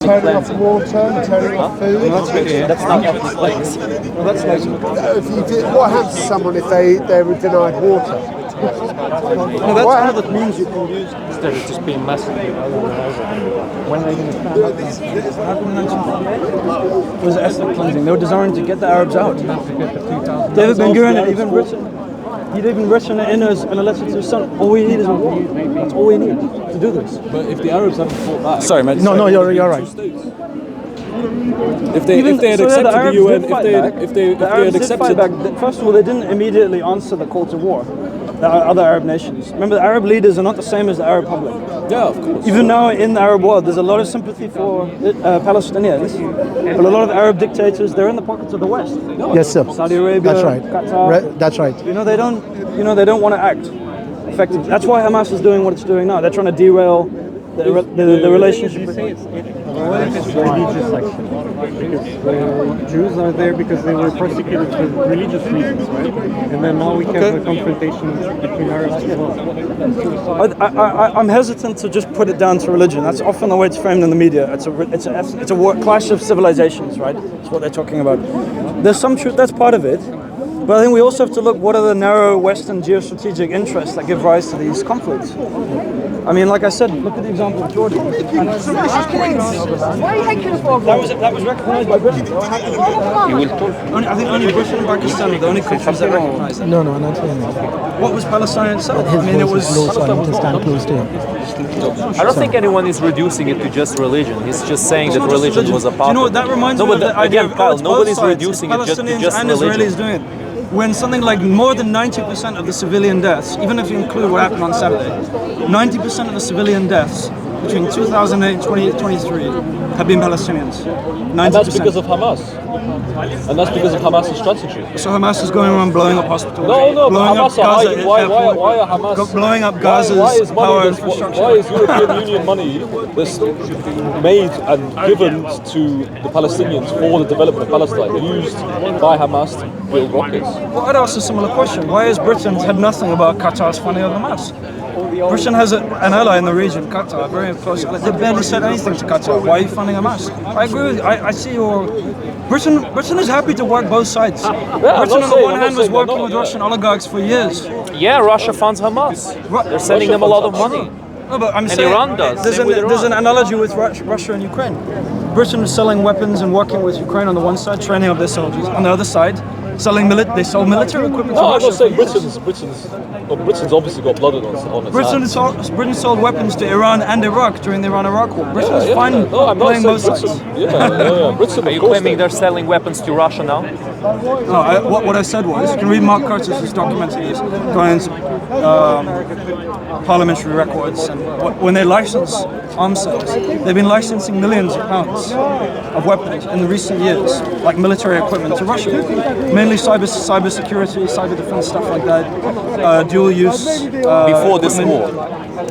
turning off water and turning off food. That's not ethnic cleansing. Well, that's like What happens to someone if they were denied water? no, that's one of the means you can use Instead of just being massively when they're going to stand up. How can we mention that? It was ethnic cleansing. They were designed to get the Arabs out. David Ben Gurion, even he'd even written it in a letter to his son. All we need is war. That's all we need to do this. But if the Arabs hadn't fought back, sorry, mate. No, you're right. If they had accepted the UN, if they had accepted back. First of all, they didn't immediately answer the call to war. The other Arab nations. Remember, the Arab leaders are not the same as the Arab public. Yeah, of course. Even now in the Arab world, there's a lot of sympathy for Palestinians, but a lot of Arab dictators, they're in the pockets of the West. Yes, sir. Saudi Arabia, That's right. Qatar. That's right. They don't want to act effectively. That's why Hamas is doing what it's doing now. They're trying to derail the relationship. What if it's religious action? Because Jews are there because they were persecuted for religious reasons, right? And then now we have a confrontation between Arabs as well. I'm hesitant to just put it down to religion. That's often the way it's framed in the media. It's a clash of civilizations, right? That's what they're talking about. There's some truth. That's part of it. But I think we also have to look what are the narrow Western geostrategic interests that give rise to these conflicts. I mean, like I said, look at the example of Jordan. Why are you taking us for? That was recognized by Britain. I think only Britain and Pakistan are the only countries that recognize it. No, I'm not saying that. What was Palestine itself? His voice is low, so I need to stand close to him. I don't think anyone is reducing it to just religion. He's just saying that religion was a part of it. You know what that reminds me of? The idea Again, Kyle, it's nobody's both sides. reducing it just to Palestinians just and religion. Israelis doing it. When something like more than 90% of the civilian deaths, even if you include what happened on Saturday, 90% of the civilian deaths between 2008 and 2023 have been Palestinians. 90%. And that's because of Hamas. And that's because of Hamas' strategy. So Hamas is going around blowing up hospitals. No, but blowing Hamas up are Gaza hiding. Why are Hamas blowing up Gaza's power infrastructure? Why is European Union money that's made and given to the Palestinians for the development of Palestine used by Hamas to build rockets? Well, I'd ask a similar question. Why has Britain had nothing about Qatar's funding of Hamas? Britain has an ally in the region, Qatar, very close. They barely said anything to Qatar. Why are you funding Hamas? I agree with you. I see your... Britain is happy to work both sides. Britain on the one hand was working with Russian oligarchs for years. Yeah, Russia funds Hamas. They're sending them a lot of money. No, but I'm And saying Iran does. There's an analogy with Russia and Ukraine. Britain is selling weapons and working with Ukraine on the one side, training up their soldiers. On the other side, they sold military equipment to No, I'm Russia. not saying Britain's obviously got blood on its hands. Britain sold weapons to Iran and Iraq during the Iran-Iraq war. Britain is fine No, I'm not playing saying both sides. Britain. Yeah. Britain, Are you claiming they're selling weapons to Russia now? No, what I said was, you can read Mark Curtis's documentaries, going into parliamentary records, and when they license arms sales, they've been licensing millions of pounds of weapons in the recent years, like military equipment to Russia. Mainly cyber security, cyber defense, stuff like that, dual use. Before this war?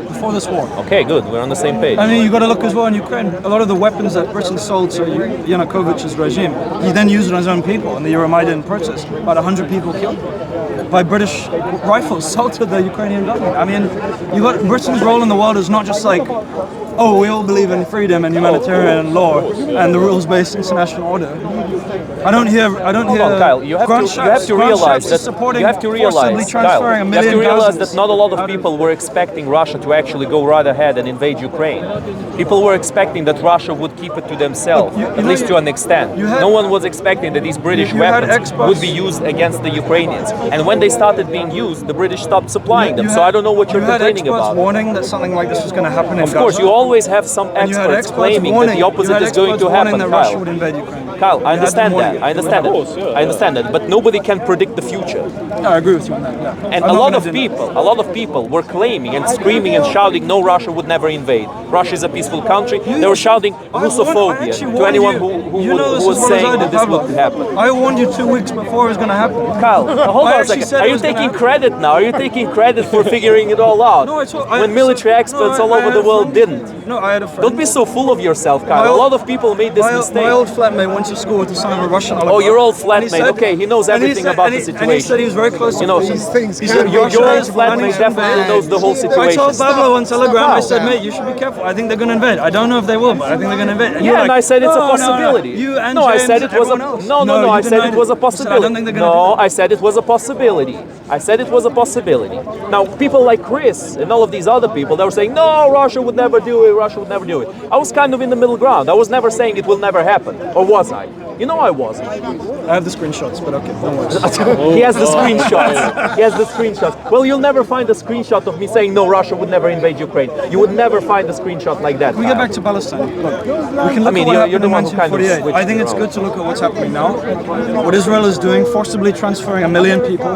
Before this war. Okay, good. We're on the same page. I mean, you got to look as well in Ukraine. A lot of the weapons that Britain sold to Yanukovych's regime, he then used it on his own people in the Euromaidan protest. About 100 people killed by British rifles sold to the Ukrainian government. I mean, you got Britain's role in the world is not just like, oh, we all believe in freedom and humanitarian law and the rules-based international order. I don't hear. Hold on, Kyle. You have to realize that not a lot of people were expecting Russia to actually go right ahead and invade Ukraine. People were expecting that Russia would keep it to themselves, at least to an extent. No one was expecting that these British weapons would be used against the Ukrainians. And when they started being used, the British stopped supplying them. So I don't know what you're complaining about. Warning that something like this was going to happen in Gaza. Of course, you always have some experts claiming that the opposite is going to happen, Russia would invade Ukraine. Kyle, I understand that. I understand that. But nobody can predict the future. No, I agree with you on that. Yeah. And a lot of people were claiming and screaming and shouting, no, Russia would never invade. Russia is a peaceful country. They were shouting Russophobia to anyone who was saying that this would happen. I warned you 2 weeks before it was going to happen. Kyle, hold on a second. Are you taking credit now? Are you taking credit for figuring it all out? No, when military experts all over the world didn't. No, I had a friend. Don't be so full of yourself, Kyle. My A old- lot of people made this mistake. My old flatmate went to school with the son of a Russian oligarch. Oh, your old And he flatmate. said- Okay, he knows and he everything said- about and the he- situation. And he said he was very close to You know, Putin. These things He can said, be your Russia old is flatmate planning to definitely invade. knows the whole I situation. told Pablo on Telegram, I said, Stop. mate, you should be careful. I think they're going to invade. I don't know if they will, but I think they're going to invade. And Yeah, you're and like, I said it's a "No, no, no." possibility. You and no, I James said it and was a everyone else. no. you I said denied it was a I said, I possibility. don't think they're going to No, I said it was a possibility. I said it was a possibility. Now, people like Chris and all of these other people, they were saying, no, Russia would never do it. Russia would never do it. I was kind of in the middle ground. I was never saying it will never happen, or was I? You know, I wasn't. I have the screenshots, but okay, don't worry. He has the screenshots. He has the screenshots. Well, you'll never find a screenshot of me saying no, Russia would never invade Ukraine. You would never find a screenshot like that. Can we get back to Palestine? Look, we can look mean, at what you're happened the in one who kind of 1948. switched I think it it's around. good to look at what's happening now. What Israel is doing, forcibly transferring 1 million people,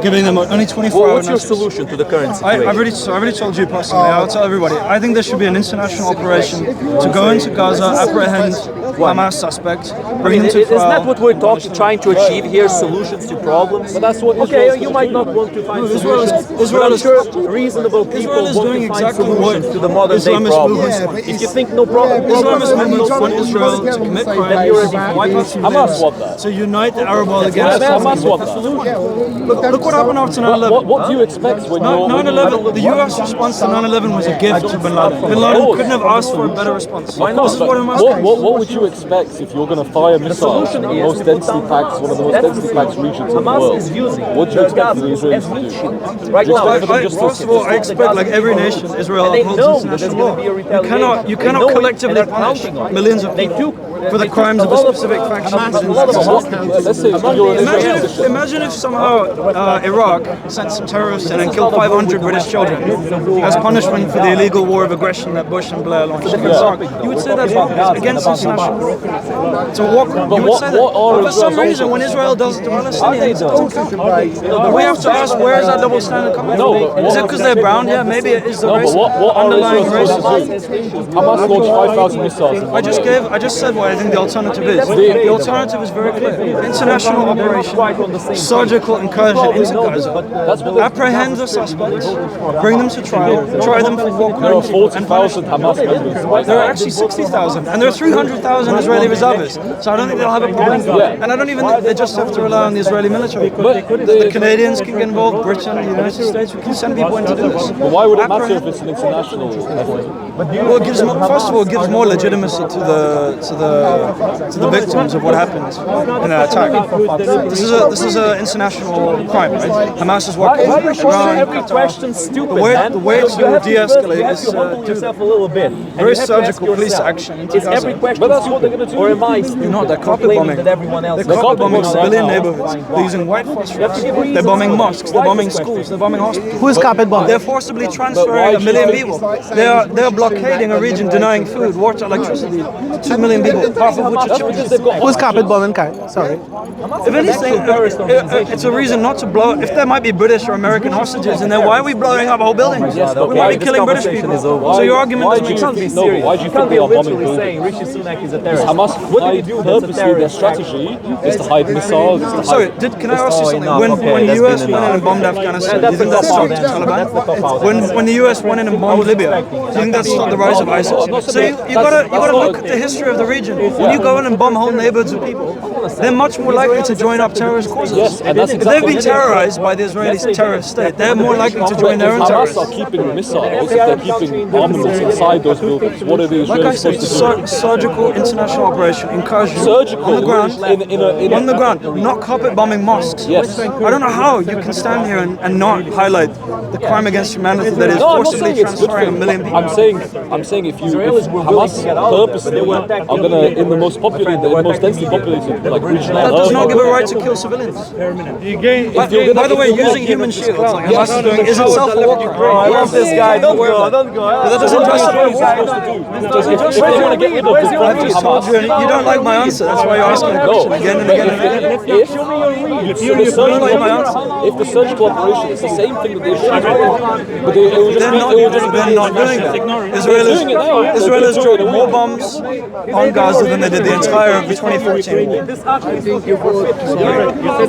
giving them only 24 Well, hours. what's your solution to the current situation? I've already told you personally. I'll tell everybody. I think there should be an international operation to go into Gaza, apprehend Hamas suspects, bring them to Isn't that trial. what we're trying to achieve here? Solutions to problems. But that's what Okay, Israel's you gonna might do. not want to find Israel is- solutions. Israel but I'm is- sure reasonable people Israel is want doing to find exactly solutions what to the modern day Islamist problems. movements Yeah, but If you it's- think no problem, Islamist movements want Israel Israel to commit crimes, then you're a wipe out Hamas want that. to unite the Arab world against Hamas want that. Look what happened after 9/11. What do you expect when you're... 9/11, the US response to 9/11 was a gift to Bin Laden. Bin Laden couldn't have asked for a better response. Why not? This is what Hamas does. What would you expect if you're going to fire missiles in the is most to put densely down packed, one of the most That's densely the packed thing. regions in the Hamas world? is using What do you expect Gaza the as Israelis meat to do? shield. Right You now, expect them just to- First of all, I expect, like every nation, Israel and they upholds know that there's international going law. to be a retaliation. You They cannot know it, collectively and they're punish counting on it. millions of They people took- for the they crimes took of a a lot of- specific faction. Hamas did a lot of Let's say you're an Israeli position. Imagine if somehow Iraq sent some terrorists in and killed 500 British children as punishment for the illegal war of aggression that Bush and Blair launched against Iraq. You would say that's against international law. So you would say that. what are But for some Israel's reason, when Israel does it to Palestinians, Right. we have to ask, where is that double standard coming No, from? but Is it because they're brown? Yeah, maybe it is the No, race, but what are underlying Israel racism. supposed to do? Hamas launched 5,000 missiles. in one day. I just said what I think the alternative is. The alternative is very clear. International operation, surgical incursion into Gaza. Apprehend the suspects, bring them to trial, try them for war There are crimes, 40,000 Hamas members. there are actually 60,000, and there are 300,000 Israeli reservists. So I don't think they'll have a problem. Yeah. And I don't even think they just have to rely on the Israeli military. But The Canadians can get involved, Britain, the United States, we can send people in to do this. But why would it matter if it's an international effort? Well, it gives more, first of all, it gives more legitimacy to the victims of what happened in that attack. This is an international crime, right? Hamas is working Why is around every Qatar. question stupid, The way- man? the way to You have de-escalate you have is, to humble do yourself a little bit. And very you have to ask surgical police yourself, action into Is Gaza. every question But that's what they're stupid, gonna do. or am I stupid? No, they're carpet complaining bombing. that everyone else They're is carpet bombing right civilian now. neighborhoods. They're using white You have to phosphorus. give They're reasons. bombing mosques. They're Why bombing this question? schools. They're bombing hospitals. Who's carpet bombing? They're forcibly why transferring do a you million think- people. They're blockading a region, denying food, water, electricity. 2 million people, half of which are That's children. because they've got Who's carpet bombing, Kai? Sorry. If anything, it's a reason not to blow. If there might be British or American hostages in there, why are we blowing up whole buildings? We might be This killing British conversation people. is over. So your argument doesn't make You can't sense. be No, but serious. why do you You can't think be they are bombing literally saying buildings? Rishi Sunak is a terrorist. Hamas What did he do that's a purposely, their terrorist? strategy is to hide missiles, is to Sorry, hide... can I ask you Oh, something? enough. When Okay, when that's US been went in enough. and bombed Afghanistan, do you That's think the that stopped cop-out answer. Taliban? That's the cop-out When the US went in and bombed Libya, do you think that stopped the rise of ISIS? So you gotta look at the history of the region. When you go in and bomb whole neighborhoods of people, they're much more likely to join up terrorist causes. Yes, and that's If exactly they've been terrorized by the Israeli terrorist state, they're more likely to join their own Hamas terrorists. are keeping missiles, if they're keeping armaments inside those buildings, what are the Like I Israelis said, supposed to do? surgical international operation, incursion Surgical on the ground, in on the ground, not carpet bombing mosques. Yes. I don't know how you can stand here and not highlight the crime against humanity that is No, I'm not forcibly saying it's good transferring a thing. million people. I'm saying if Hamas purposely are gonna in the most populated, the most densely populated like region That does not give a right to kill civilians. By the way, using human shields like Hamas is doing is itself a war crime. I love this guy. Don't go. Don't go. That doesn't justify war. If they want to get rid of the I threat of just told Hamas, you, and you don't like my answer. That's why you're asking the question again and again and again. If the surgical operation is the same thing that they should do, but it will just They're be, not, it will just they're be not doing that. doing it now. Israel has dropped more bombs on Gaza than they did the entire of 2014 war.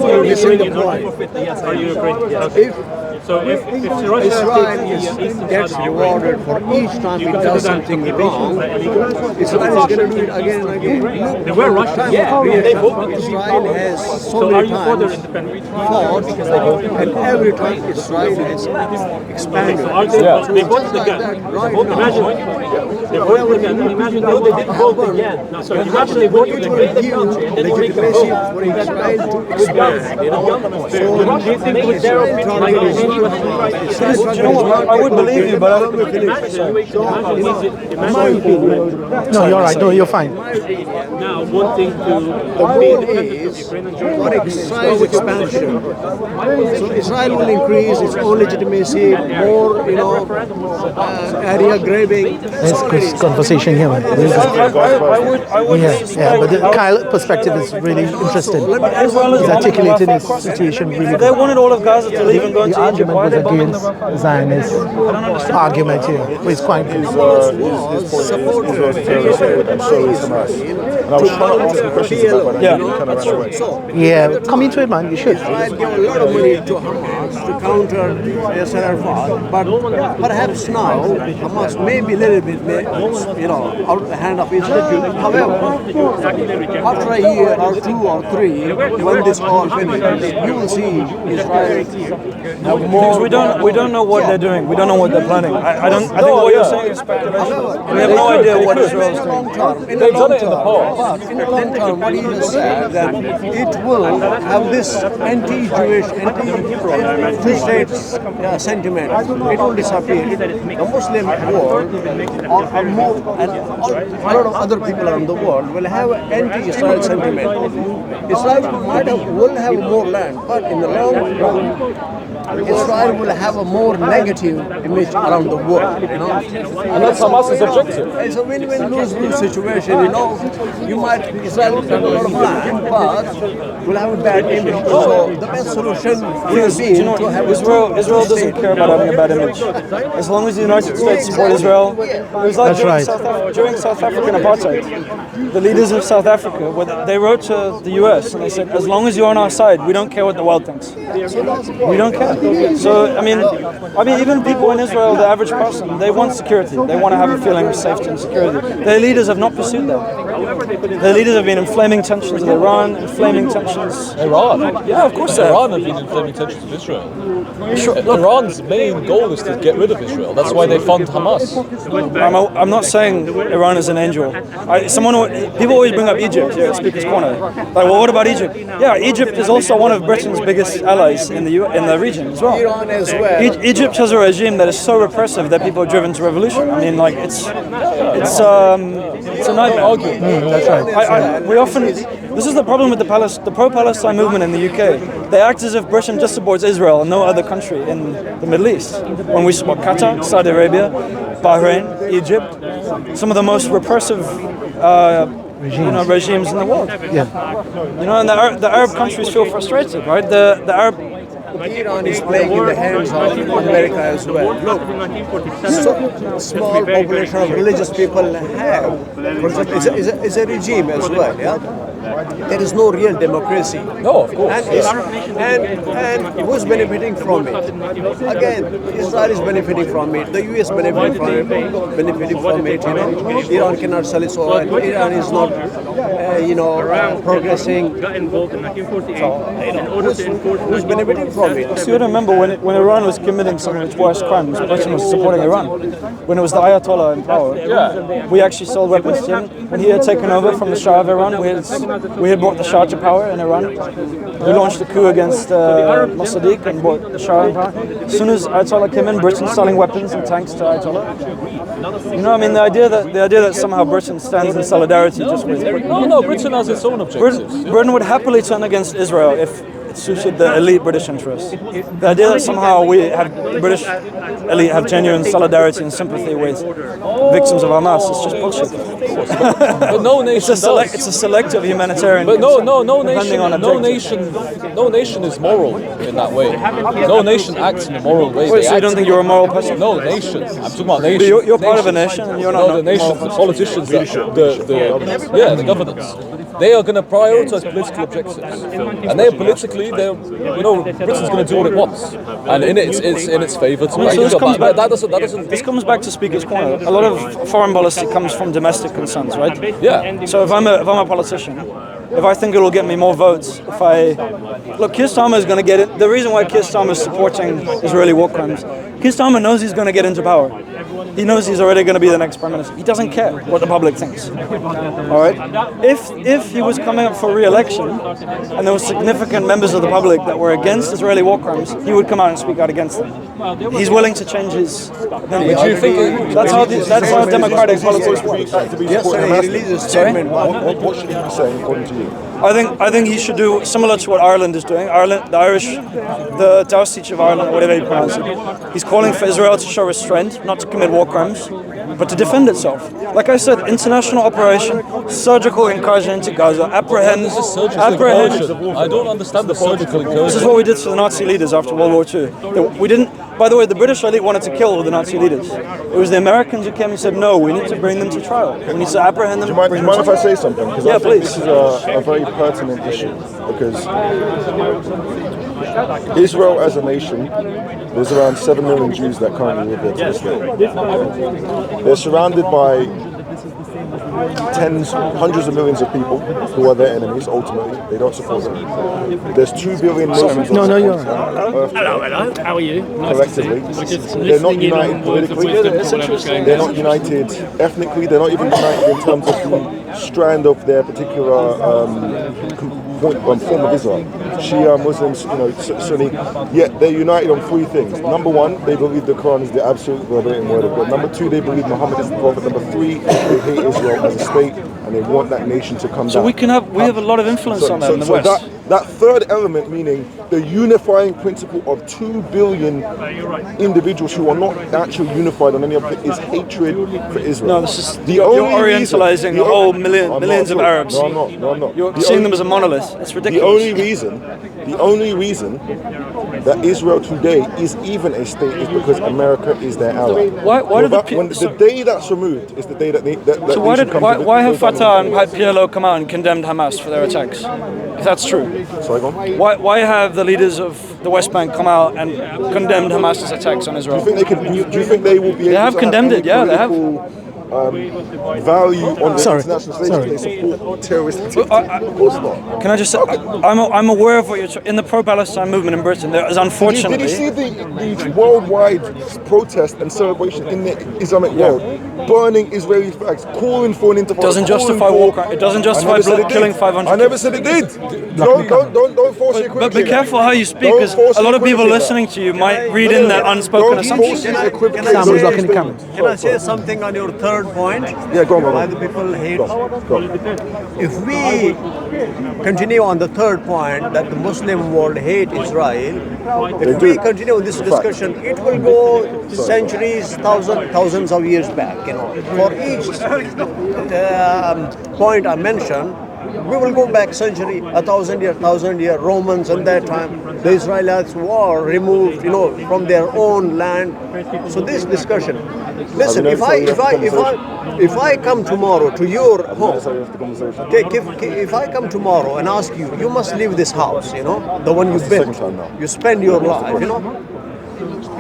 You're missing the point. Yes, If So if Russia Israel gets rewarded for each time it does something wrong, Israel is going to do it again and again. they were Russians, Israel has so many times fought, and every time Israel has expanded. They voted again. They voted again. And imagine they did vote again. So imagine they voted again the country and then they make a vote For Israel to expand, you know. So the Russians think with their opinion, like I would believe you, but I don't No, you're right. No, you're fine. now wanting to The goal is for Israel's expansion. So Israel will increase its own legitimacy, more, you know, area grabbing. There's good conversation here, man. I would Yeah, but the Kyle perspective is really interesting. Israel is He's articulating his situation really If they good. wanted all of Gaza to leave and go The to Egypt, argument why are was they bombing the against Zionist argument here, which is quite good. And I was trying to ask some questions about that. Yeah. You kind of ran away. Yeah, come into it, man. You should. Israel give a lot of money to Hamas to counter Yasser Arafat, but perhaps now Hamas may be a little bit, you know, out of the hand of Israel. However, after a year or two or three, when this all finishes, you will see Israel have more. Because we don't know what they're doing. We don't know what they're planning. I think what you're saying is speculation. We have no idea what Israel's doing. They've done it in the past. But in the long term, what he just said, that it will have this anti-Jewish, anti-free states sentiment. It will disappear. The Muslim world, or more, and a lot of other people around the world will have an anti-Israel sentiment. Israel will have more land, but in the long run, Israel will have a more negative image around the world, you know. And that's Hamas's objective. It's a win-win lose-lose situation, you know. Israel will have a lot of land, but will have a bad image. So the best solution will be to have Israel doesn't care about having a bad image. As long as the United States support Israel, it was like during South African apartheid. The leaders of South Africa, they wrote to the US and they said, as long as you're on our side, we don't care what the world thinks. We don't care. So I mean, even people in Israel, the average person, they want security. They want to have a feeling of safety and security. Their leaders have not pursued that. Their leaders have been inflaming tensions with Iran, inflaming tensions. Iran? Yeah, of course they have. Iran have been inflaming tensions with Israel. Iran's main goal is to get rid of Israel. That's why they fund Hamas. I'm not saying Iran is an angel. People always bring up Egypt here at Speaker's Corner. Like, well, what about Egypt? Yeah, Egypt is also one of Britain's biggest allies in the region as well. Iran as well. Egypt has a regime that is so repressive that people are driven to revolution. I mean, like it's a nightmare. That's right. We often. This is the problem with the pro-Palestine movement in the UK. They act as if Britain just supports Israel and no other country in the Middle East. When we support Qatar, Saudi Arabia, Bahrain, Egypt, some of the most repressive regimes in the world. Yeah. And the Arab countries feel frustrated, right? The Arab. Iran is playing in the hands of America as well. Look, so small population of religious people have, for example, it's a regime as well, yeah? There is no real democracy. No, of course. And who's benefiting from it? Again, Israel is benefiting from it. The US benefiting from it. You know, Iran cannot sell its oil. Iran is not, progressing. Who's benefiting from it? So you remember when Iran was committing some of its worst crimes, Britain was supporting Iran. When it was the Ayatollah in power, we actually sold weapons to him. When he had taken over from the Shah of Iran, we had brought the Shah to power in Iran. We launched a coup against Mossadegh and brought the Shah in power. As soon as Ayatollah came in, Britain selling weapons and tanks to Ayatollah. The idea that somehow Britain stands in solidarity just with Britain. No, Britain has its own objectives. Britain would happily turn against Israel if it suited the elite British interests. The idea that somehow the British elite have genuine solidarity and sympathy with victims of Hamas is just bullshit. But no nation It's a selective humanitarian. But no nation is moral in that way. No nation acts in a moral way. Wait, so you don't think you're a moral person? No nation. I'm talking about nation. You're part of a nation, and you're not. No, the nations, the politicians, the governance. they are going to prioritize political objectives, and they're politically, Britain's going to do what it wants, and it's in its favour to make it. But that doesn't. This comes back to Speaker's point. A lot of foreign policy comes from domestic concerns, right? Yeah. So if I'm a politician, if I think it'll get me more votes, look, Keir Starmer is going to get it. The reason why Keir Starmer is supporting Israeli war crimes, Keir Starmer knows he's going to get into power. He knows he's already going to be the next prime minister. He doesn't care what the public thinks. All right. If he was coming up for re-election, and there were significant members of the public that were against Israeli war crimes, he would come out and speak out against them. He's willing to change his opinion. That's how democratic politics works. Yes, sir, he released a statement. What should he be saying according to you? I think he should do similar to what Ireland is doing. Ireland, the Irish, the Dawah of Ireland, whatever you pronounce it. He's calling for Israel to show restraint, not to commit war crimes, but to defend itself. Like I said, international operation, surgical incursion into Gaza, apprehend. I don't understand the surgical incursion. This is what we did to the Nazi leaders after World War II. We didn't. By the way, the British elite wanted to kill all the Nazi leaders. It was the Americans who came and said, no, we need to bring them to trial. We need to apprehend them. Do you mind if I say something? Because yeah, I think please. This is a very pertinent issue. Because Israel as a nation, there's around 7 million Jews that currently live there to this day. They're surrounded by hundreds of millions of people who are their enemies. Ultimately, they don't support them. There's 2 billion Muslims. No, you're right. Hello. How are you? Collectively, they're not united politically. They're not united ethnically. They're not even united in terms of the strand of their particular form of Islam. Shia, Muslims, Sunni. Yet they're united on 3 things. Number 1, they believe the Quran is the absolute verbatim word of God. Number 2, they believe Muhammad is the prophet. Number 3, they hate Israel as a state, and they want that nation to come down. So we have a lot of influence on that in the West. That third element, meaning the unifying principle of 2 billion individuals who are not actually unified on any of it, is hatred for Israel. No, this is you're orientalizing the whole millions of Arabs. No, I'm not. You're seeing them as a monolith. It's ridiculous. The only reason that Israel today is even a state is because America is their ally. The day that's removed is the day that So why have Fatah and PLO come out and condemned Hamas for their attacks? If that's true. Sorry, go on. Why have the leaders of the West Bank come out and condemned Hamas's attacks on Israel? Do you think they will be able They have condemned it, yeah, they have. Value on the international stage they support terrorist activity? Of course not. Can I just say, I'm aware of what you're in the pro-Palestine movement in Britain. There is unfortunately. Did you see the worldwide protest and celebration in the Islamic world, burning Israeli flags, calling for an intifada? Doesn't justify war crime. It doesn't justify killing 500. I never said it did. Don't force your But be careful how you speak, because a lot of people listening to you might read in that unspoken assumption. Can I say something on your third point? Yeah, go on. Why the people hate? Go. If we continue on the third point that the Muslim world hate Israel, if we continue this discussion, it will go centuries, thousands of years back. For each point I mentioned, we will go back century, 1,000 year. Romans in that time, the Israelites were removed, from their own land. So this discussion. Listen, if I come tomorrow to your home, if I come tomorrow and ask you, you must leave this house, the one you built, you spend your life,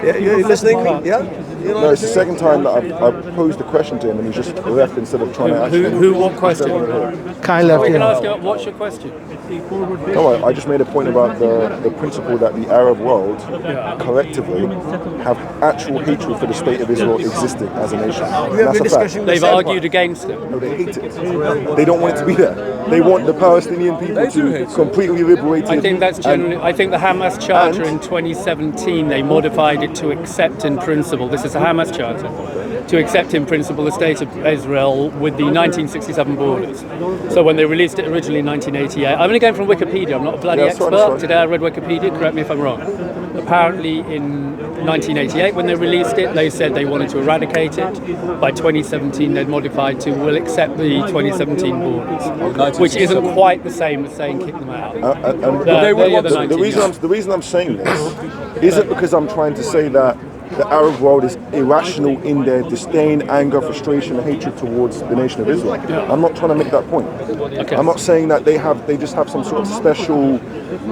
You're listening? Yeah. No, it's the second time that I've posed the question to him and he's just left instead of trying to actually... What question? Kai left, Can I ask you, what's your question? No, I just made a point about the principle that the Arab world collectively have actual hatred for the state of Israel existing as a nation. That's a fact. They've argued against it. No, they hate it. They don't want it to be there. They want the Palestinian people to be completely liberated. I think that's generally. I think the Hamas Charter in 2017 they modified it to accept in principle. This is a Hamas Charter to accept in principle the state of Israel with the 1967 borders. So when they released it originally in 1988, I'm only going from Wikipedia. I'm not a bloody expert. Right. Today I read Wikipedia. Correct me if I'm wrong. Apparently in 1988 when they released it, they said they wanted to eradicate it. By 2017 they'd modified to will accept the 2017 borders, which isn't quite the same as saying kick them out. The reason I'm saying this isn't because I'm trying to say that the Arab world is irrational in their disdain, anger, frustration, and hatred towards the nation of Israel. I'm not trying to make that point. Okay. I'm not saying that they just have some sort of special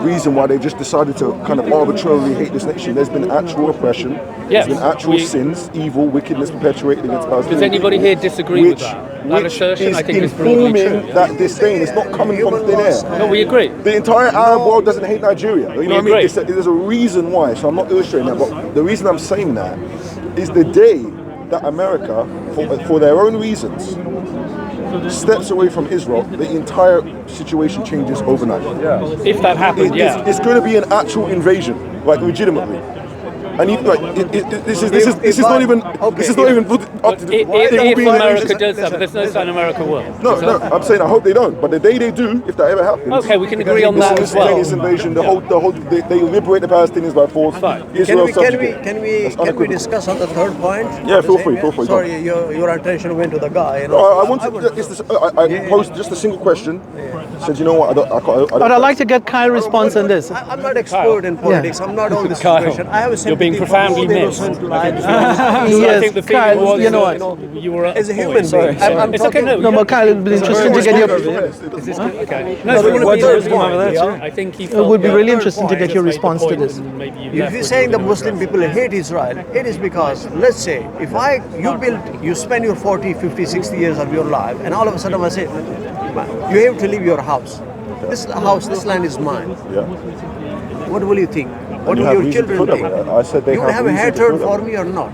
reason why they just decided to kind of arbitrarily hate this nation. There's been actual oppression, Yes, there's been actual sins, evil, wickedness perpetuated against Palestinians. Does anybody here disagree with that? That Which assertion, is I think, is broadly informing true. that disdain. It's not coming from thin air. No, we agree. The entire Arab world doesn't hate Nigeria. You know what I mean? agree. There's a reason why. So I'm not illustrating that, but the reason I'm saying that is the day that America, for their own reasons, steps away from Israel, the entire situation changes overnight. If that happened, It's going to be an actual invasion, like legitimately. And this is not even up to If America does that, but there's no sign America will. No, I'm saying I hope they don't. But the day they do, if that ever happens, Okay, we can agree on that as well. This invasion, the whole, they liberate the Palestinians by force. Fine. Israel Can we discuss on the third point? Yeah, feel free. Sorry, your attention went to the guy. You know. I posed just a single question. Said, you know what? But I'd like to get Kyle's response on this. I'm not expert in politics. I'm not on this Kyle, situation. I have a you're being profoundly missed. Yes, I think the feeling Kyle, was you know that what? you were As a human being, I'm It's okay, talking- no. No, but Kyle, it'd be interesting to get your. Okay. No, No, what it is point? I think he It would be felt- really interesting to get your response to this. If you're saying the Muslim people hate Israel, it is because, let's say, if you spend your 40, 50, 60 years of your life, and all of a sudden I say, you have to leave your house. This land is mine. Yeah. What will you think? What You will have your reason to children put think? them there. I said they You will have have a reason to hatred put them for there. me or not?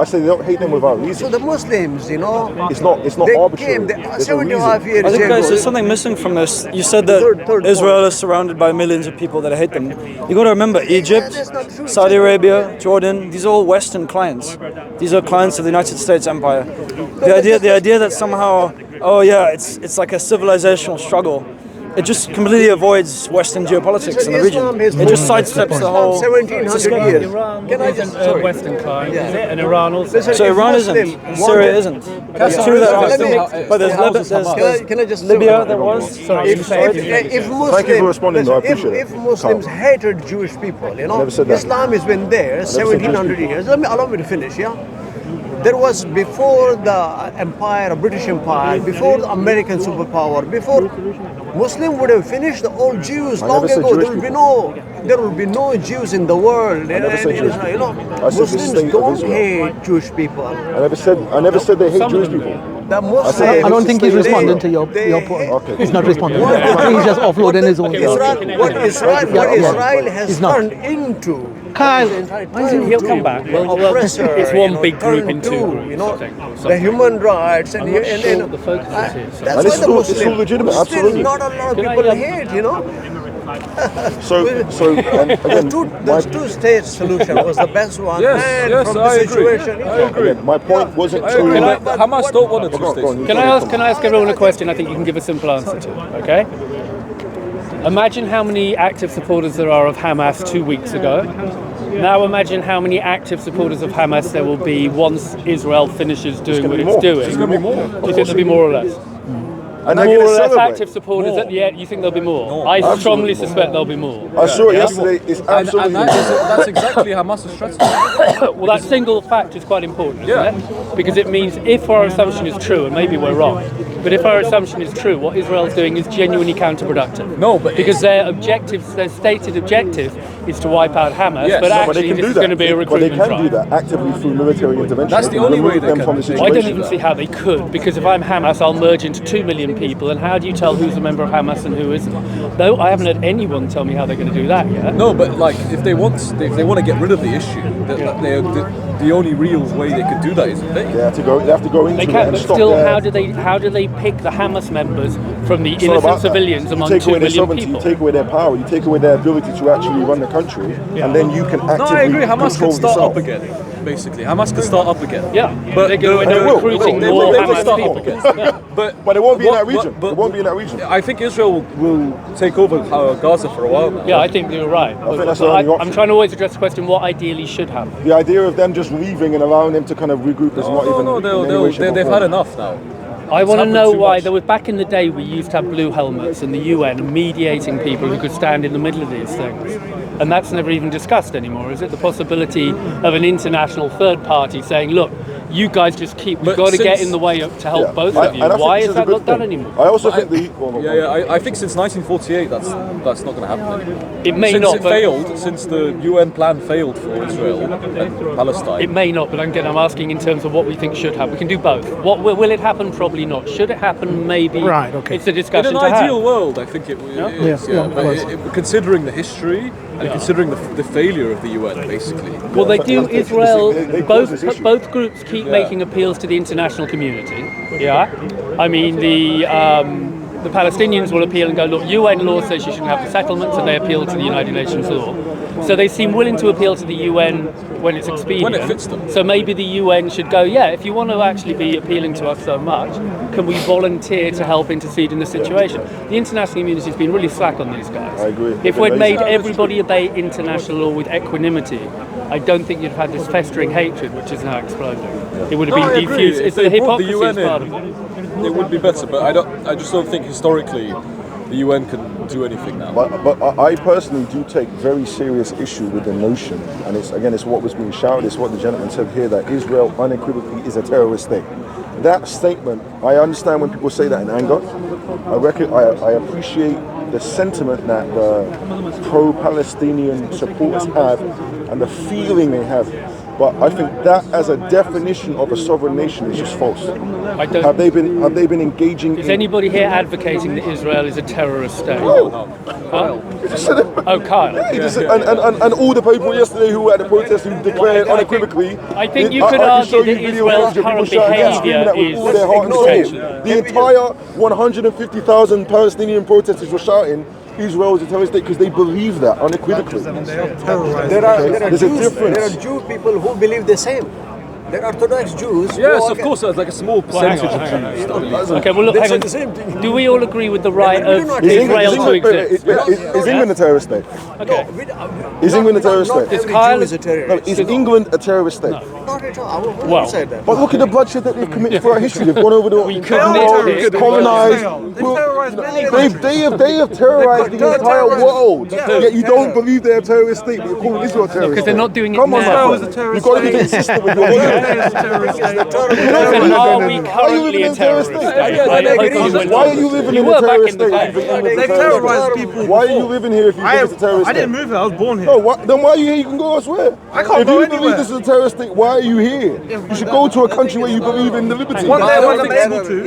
I said they don't hate them without So reason. the Muslims, you know, It's not they arbitrary. came There's a 75 reason. years I think, ago. guys, there's something missing from this. You said that Third Israel point. is surrounded by millions of people that hate them. You got to remember, Egypt, that's not true. Saudi Arabia, Jordan, these are all Western clients. These are clients of the United States empire. The idea that somehow, oh yeah, it's like a civilizational struggle. It just completely avoids Western geopolitics in the region. Islam has It just sidesteps the whole. 1700 years. Iran Can I isn't just a sorry. Western client, Yeah. is it? And Iran also. Listen, So if Iran Muslim isn't, and wanted- Syria isn't. It's true that Let me- but there's Can I just Libya, there was. Sorry, If Muslims, Thank you for responding, though, I listen, appreciate if it. Muslims Calm. hated Jewish people, you know, never said that. Islam has been there said Jewish 1700 people. years. Allow me to finish, yeah? There was before the empire, British Empire, before the American superpower, before Muslim would have finished all Jews I long never said ago. Jewish There will be no Jews in the world. never said Jewish You know, I said the Muslims state of don't Israel. hate Jewish people. I never said they hate Jewish people. The Muslims, I don't think he's they- responding to your they point. hate- Okay. He's not responding. He's just offloading his own. What Israel has He's not. turned into. Kyle, He'll come back. It's one big group in two groups, You know, I think. the human rights and I'm not sure what the focus is here. that's And why it's the all- Muslims. it's all legitimate, Still absolutely. not a lot of people hate. You know, And again, the two-state solution was the best one. Yes, and yes, from I the agree. situation, I agree. again, my point wasn't I agree. to. Hamas don't want a two-state Go on, solution. Can I ask everyone a question I think you can give a simple answer to, okay? Imagine how many active supporters there are of Hamas 2 weeks ago. Now imagine how many active supporters of Hamas there will be once Israel finishes doing what it's doing. There's going to be more. Do you think there'll be more or less? And they're More going or to less celebrate. active supporters at the end? You think there'll be more? No, I absolutely strongly more. suspect there'll be more. I saw it yesterday. It's absolutely. That's exactly Hamas's strategy. Well, that single fact is quite important, isn't Yeah. it? Because it means if our assumption is true, and maybe we're wrong, but if our assumption is true, what Israel's doing is genuinely counterproductive. No, but because their stated objective is to wipe out Hamas, Yes, but no, But they actually can this do is that. going to be a But they recruitment can do drive. that actively through military intervention. That's the only way they them can. from the They- I don't situation. even see how they could, because if I'm Hamas, I'll merge into 2 million people, and how do you tell who's a member of Hamas and who isn't? Though I haven't had anyone tell me how they're going to do that yet. No, but like if they want to get rid of the issue, the only real way they could do that is They have to go into They it can, and but stop still, their- how do they pick the Hamas members from the It's not innocent about that. civilians You among take 2 away their million sovereignty, people? you take away their power, you take away their ability to actually run the country, and then you can actively No, I agree. Hamas control can start yourself. up again. Basically, Hamas can start up again. Yeah, but they're going they to will, recruiting they more will Hamas start people. up. But But it won't be in what- that region. but- It won't be in that region. I think Israel will take over Gaza for a while now. Yeah, I think you're right. think that's the only option. I'm trying to always address the question: what ideally should happen? The idea of them just leaving and allowing them to kind of regroup is not even. No, in any way, shape, or they've form. had enough now. I want to happened know too why. much. There was back in the day we used to have blue helmets and the UN mediating people who could stand in the middle of these things. And that's never even discussed anymore, is it? The possibility of an international third party saying, look, you guys just we've got to get in the way to help both of you. Why is that not done anymore? I also think I think since 1948 that's not going to happen anymore. It may since not. It failed, since the UN plan failed for Israel and Palestine. It may not, but again, I'm asking in terms of what we think should happen. We can do both. What will it happen? Probably not. Should it happen? Maybe. Right. Okay. It's a discussion in an to ideal have. world, I think it is. But considering the history and considering the failure of the UN, basically. Well, they do. Israel. They Both groups keep making appeals to the international community. Yeah. I mean, the Palestinians will appeal and go, look, UN law says you shouldn't have the settlements, and they appeal to the United Nations law. So they seem willing to appeal to the UN when it's expedient. When it fits them. So maybe the UN should go, yeah, if you want to actually be appealing to us so much, can we volunteer to help intercede in the situation? The international community has been really slack on these guys. I agree. If we'd made everybody obey international law with equanimity, I don't think you'd have had this festering hatred, which is now exploding. It would have been defused. If It's they the brought the hypocrisy UN is part of in, it. it would be better. But I just don't think historically the UN can do anything now. But I personally do take very serious issue with the notion, and it's what was being shouted, it's what the gentleman said here, that Israel unequivocally is a terrorist state. That statement, I understand when people say that in anger. I appreciate the sentiment that the pro-Palestinian supporters have and the feeling they have. But I think that as a definition of a sovereign nation is just false. Have they been engaging? Is anybody here advocating that Israel is a terrorist state? No. Huh? Oh, Kyle. And all the people yesterday who were at the protest who declared unequivocally. I think you could argue that Israel's current behaviour is intentional. The entire 150,000 Palestinian protesters were shouting, Israel is a terrorist state, because they believe that unequivocally. There are Jew people who believe the same. They're Orthodox Jews. Yes, of course, like a small percentage of Jews. Okay, well look, hang on. Do we all agree with the right of Israel to exist? Is England a terrorist state? Okay. Is England a terrorist state? Is Kyle a terrorist? No, is England a terrorist state? Not at all. Well, Said that. But look at the bloodshed that they've committed throughout history. They've gone over the colonized. They have terrorized the entire world. Yet you don't believe they're a terrorist state, but you're calling Israel a terrorist because they're not doing it Come on, now. my friend. You've got to be consistent with your words. Then are we currently a terrorist state? Why are you living in a terrorist state? They terrorize people. Why are you living here if you think it's a terrorist I state? didn't move here. I was born here. No, then why are you here? You can go elsewhere. I can't If go you believe anywhere. this is a terrorist state, why are you here? You should go to a country where you believe in the liberty. One day when I'm able to.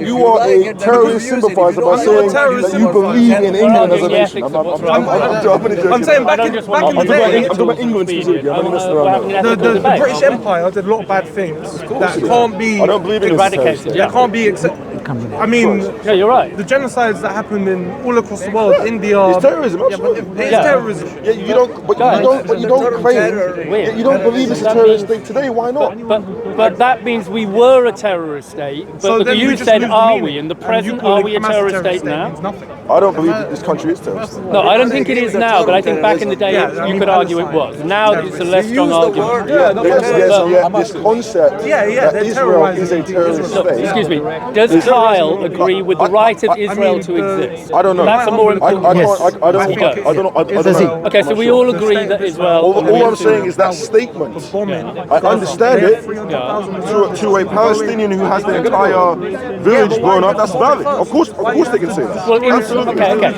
You are a terrorist sympathizer by saying that you believe in England as a nation. I'm saying back in the day, I'm talking about England specifically. I'm not messing around. the British Empire did a lot of bad things that can't be. I don't believe in this. That can't be accepted. I mean, yeah, you're right. the genocides that happened in all across the world, India. It's terrorism, absolutely. It's terrorism. Yeah, you don't claim. You don't believe it's a terrorist state today. Why not? But that means we were a terrorist state. But So then you we just said, lose the are meaning. we? In the And you present, calling are we a Hamas terrorist state now? means nothing. I don't believe that this country is terrorist. No, I don't think it is now, but I think back in the day you could argue it was. Now it's a less strong argument. This concept that Israel is a terrorist Look, state. excuse me. Does Kyle agree with the right of Israel to exist? I don't know. That's a more important I don't know. Okay, so we all agree that Israel. All I'm saying is that statement. I understand it. To a Palestinian who has the entire village blown up, that's valid. Of course they can say that. Well,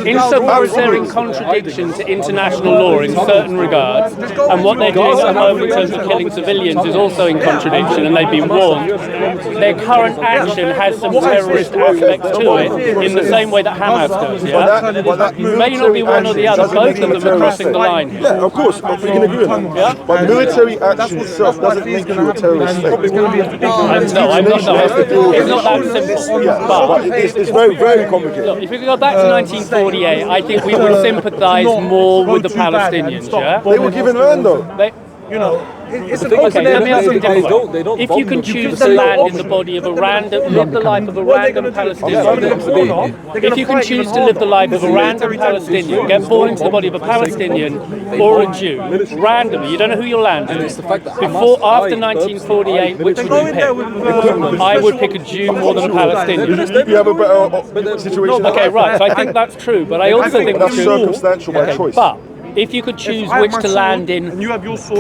insofar as they're in contradiction to international law in certain regards, and what they're doing at the moment in terms of killing civilians is also in contradiction, and they've been warned, their current action has some terrorist aspects to it, in the same way that Hamas does, yeah? It may not be one or the other, both of them are crossing the line. Yeah, of course, we can agree on that. But military action itself doesn't make you a terrorist state. No, I'm not. It's not that simple. But it's very, very complicated. Look, if we go back to 1948, I think we would sympathise more with the Palestinians, yeah? They were given land though. Okay, let me ask you a different way. If you can choose to land in the body of a random, live the life of a random Palestinian, if you can choose to live the life of a random Palestinian, get born into the body of a Palestinian or a Jew, randomly, you don't know who you'll land in. Before, after 1948, which would you pick? I would pick a Jew more than a Palestinian. You have a better situation. Okay, right. So I think that's true, but I also think that's circumstantial by choice. But if you could choose which to land in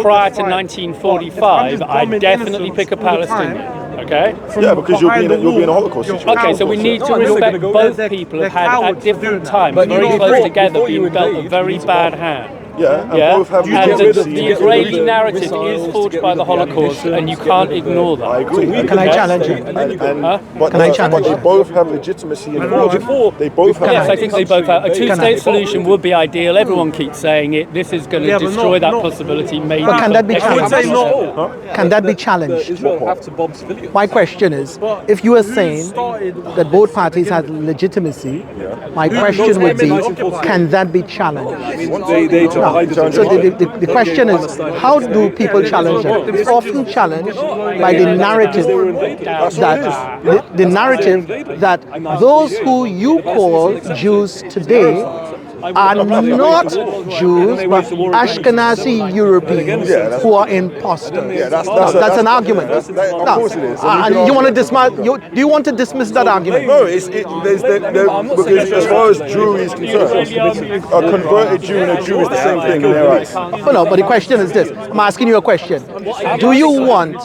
prior to 1945, I'd definitely pick a Palestinian. Okay? Yeah, because you'll be in a Holocaust situation. Okay, so we need to respect both people have had at different times, very close together, being dealt a very bad hand. Yeah, and both have and the Israeli narrative is forged by the Holocaust, and you can't ignore that. I agree. Can I challenge you? Can I challenge you? They both have legitimacy in the world. They both have. Yes, I think they both have. A two-state solution would be ideal. Everyone keeps saying it. This is going to destroy that possibility. Maybe. But can that be challenged? Can that be challenged? Israel have to bomb civilians. My question is, if you are saying that both parties have legitimacy, my question would be, can that be challenged? So the question is, how do people challenge it? It's often challenged by the narrative that those who you call Jews today are not Jews, but Ashkenazi Europeans who are imposters. Yeah, that's an argument. Of course it is. And you want to dismiss? Do you want to dismiss that argument? No, because as far as Jewry is concerned, a converted Jew and a Jew is the same thing in their eyes. Oh, no, but the question is this. I'm asking you a question. Do you want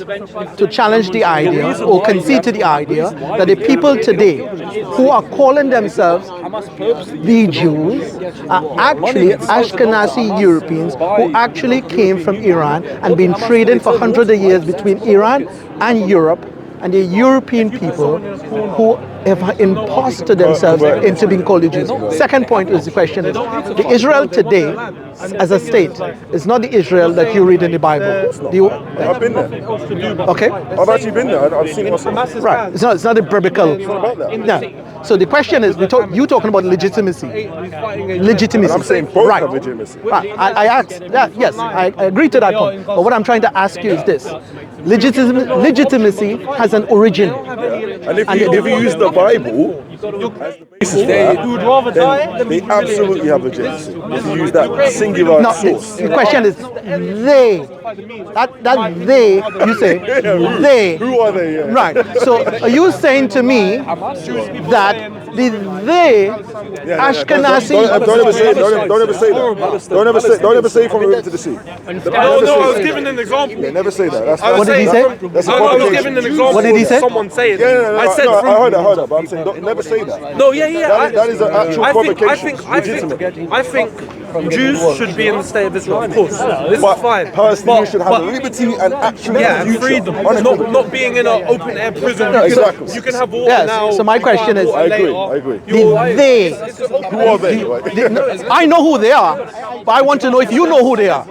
to challenge the idea or concede to the idea that the people today who are calling themselves the Jews are actually Ashkenazi Europeans who actually came from Iran and been trading for hundreds of years between Iran and Europe, and the European people who have imposted themselves into being called the Jews? Second point is the question is, the Israel today as a state is not the Israel that you read in the Bible. I've been there. Okay. I've actually been there. I've seen it myself. Right. It's not a biblical. It's not about that. No. So the question is, you talking about legitimacy. Legitimacy. And I'm saying both have legitimacy. Right. I asked that. Yes, I agree to that point. But what I'm trying to ask you is this: legitimacy has an origin. Yeah. And if you use the Bible as the basis for that, then they absolutely have legitimacy. If you use that singular source. The question is they. That they, you say, they. Who are they? Yeah. Right. So are you saying to me that the they, Ashkenazi... Don't ever say that. Don't ever say from the river to the sea. No, I was giving an example. Yeah, never say that. What did he say? I was giving an example. What did he say? Someone say it. I heard that, but I'm saying never say that. No, yeah. That is an actual provocation. I think Jews should be in the state of Israel, of course. This is fine. Palestinians should have liberty and actual freedom. Not being in an open air prison. Exactly. You can have water now. So my question is, I agree. They. Who are they? I know who they are, but I want to know if you know who they are.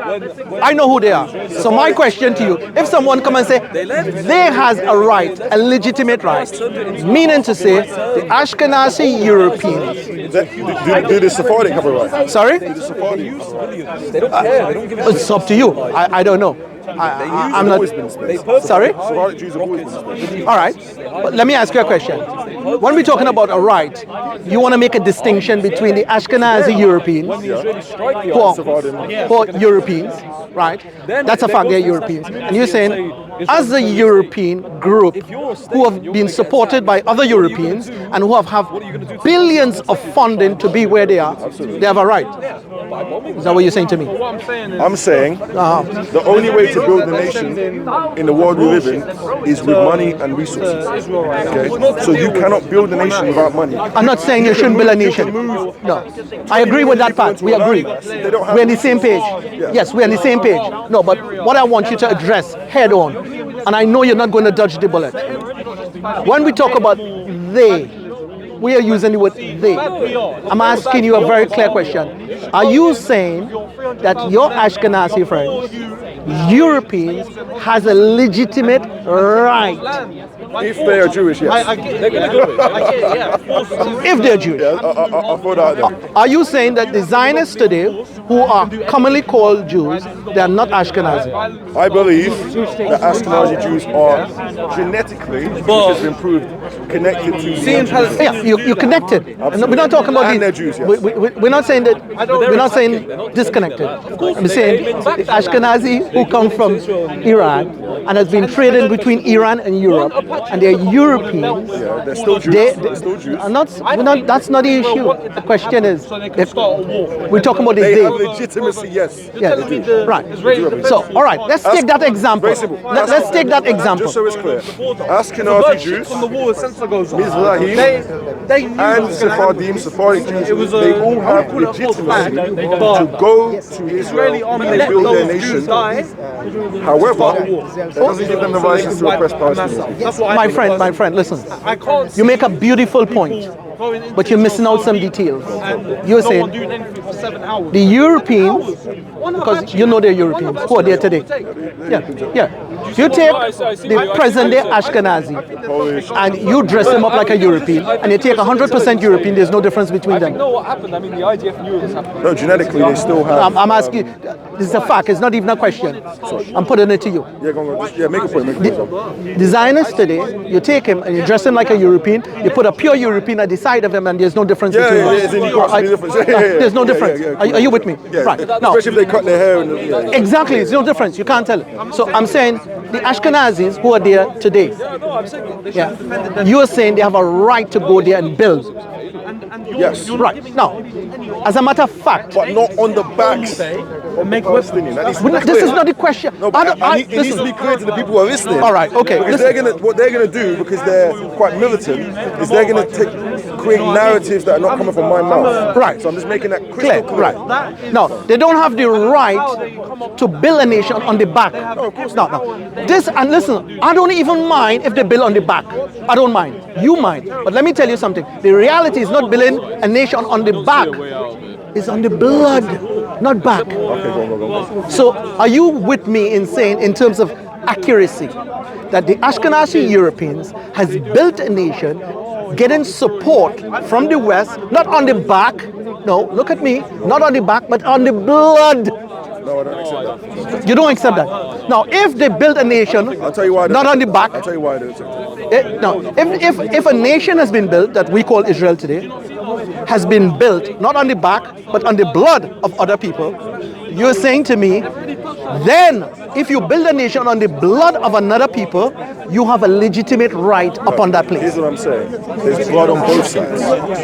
I know who they are. So my question to you, if someone come and say they has a right, a legitimate right, meaning to say the Ashkenazi Europeans. Do the Sephardic have a right? Sorry? Do the Sephardic? They don't care. They don't give a It's up to you. I don't know. I'm not. Sorry? Sephardic Jews have always been spared. All right. But let me ask you a question. When we're talking about a right, you want to make a distinction between the Ashkenazi Europeans who are Europeans, right? That's a fact, they're Europeans. And you're saying, as a European group who have been supported by other Europeans and who have billions of funding to be where they are, they have a right. Is that what you're saying to me? I'm saying the only way to build a nation in the world we live in is with money and resources. Okay? So you cannot build a nation without money. I'm not saying you shouldn't build a nation. No. I agree with that part. We agree. We're on the same page. Yes, we're on the same page. No, but what I want you to address head on, and I know you're not going to dodge the bullet. When we talk about they, we are using the word they. I'm asking you a very clear question. Are you saying that your Ashkenazi friends, Europeans, has a legitimate right If they are Jewish, yes. They're going to do it. I get it, yeah. If they're Jewish. Yeah, I'll throw that out there. Are you saying that the Zionists today, who are commonly called Jews, they are not Ashkenazi? I believe that Ashkenazi Jews are genetically, which has been proved, connected to the Yeah, you connected. And we're not talking about and they're Jews, yes. we're not saying that. We're not saying disconnected. I'm saying the Ashkenazi who come from Iran and has been traded between Iran and Europe, and they're Europeans. Yeah, they're still Jews. They're still Jews. That's not the issue. The question is, we're talking about the They they. have legitimacy, yes. Yes, They do. right. So, all right, let's take that example. Very simple. Let's take that example. Just so it's clear, Ashkenazi Jews, From the war, Mizrahim, and Sephardic Jews, they all have legitimacy to go to Israel and build their nation. However, that doesn't give them the license to oppress Palestinians. My friend, listen. You make a beautiful point, but you're missing out some details. You're saying the Europeans, because you know they're Europeans, who are there today. Yeah. You take the present day Ashkenazi and you dress them up like a European, and you take 100% European, there's no difference between them. You know what happened? I mean, the IDF knew it was happening. No, genetically they still have. I'm asking, this is a fact, it's not even a question. I'm putting it to you. Yeah, go on. Yeah, make a point. The Zionists today, you take him and you dress him like a European, you put a pure European at the side of him, and there's no difference between them. There's no difference. Are you with me? Yeah. Right. Now, Especially if they cut their hair. And, exactly, there's no difference. You can't tell. So I'm saying the Ashkenazis who are there today, you are saying they have a right to go there and build. Yes. Right. Now, as a matter of fact, but not on the backs of the Palestinians. This is not the question. No, but it needs to be clear to the people who are listening. All right, okay. Because what they're gonna do, because they're quite militant, is they're gonna create narratives that are not coming from my mouth. Right. So I'm just making that crystal clear. Right. No, they don't have the right to build a nation on the back. No, of course not. No. This, and listen, I don't even mind if they build on the back. I don't mind. You mind. But let me tell you something. The reality is not building a nation on the back. It's on the blood, not back. Okay, go. So are you with me in saying, in terms of accuracy, that the Ashkenazi Europeans has built a nation getting support from the West, not on the back, no, look at me, not on the back, but on the blood. No, I don't accept that. You don't accept that. Now, if they build a nation, I'll tell you why. not on the back. I'll tell you why I don't accept that. No, if a nation has been built, that we call Israel today, has been built not on the back, but on the blood of other people, you're saying to me, then if you build a nation on the blood of another people, you have a legitimate right upon that place. Here's what I'm saying. There's blood on both sides.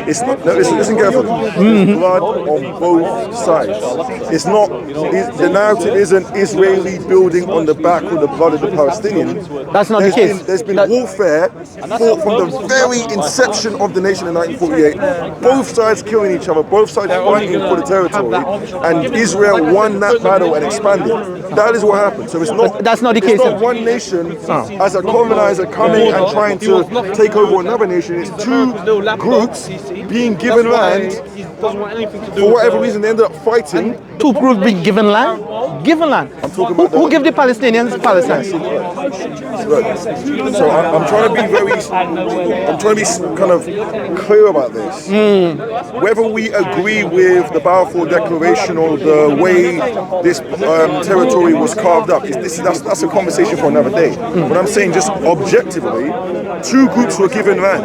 It's not, no, listen carefully. There's blood on both sides. It's not, the narrative isn't Israeli building on the back of the blood of the Palestinians. That's not the case. There's been warfare fought from the very inception of the nation in 1948. Both sides killing each other, both sides fighting for the territory, and Israel won that battle and expanded. That is what happened. So it's not. That's not the case. It's not one nation as a colonizer coming and trying to take over another nation. It's two groups being given land. For whatever reason, they ended up fighting. Two groups being given land? Given land. I'm talking about who give the Palestinians Palestine? Look, so I'm trying to be I'm trying to be kind of clear about this. Whether we agree with the Balfour Declaration or the way this territory was carved up, that's a conversation for another day. But I'm saying just objectively, two groups were given land.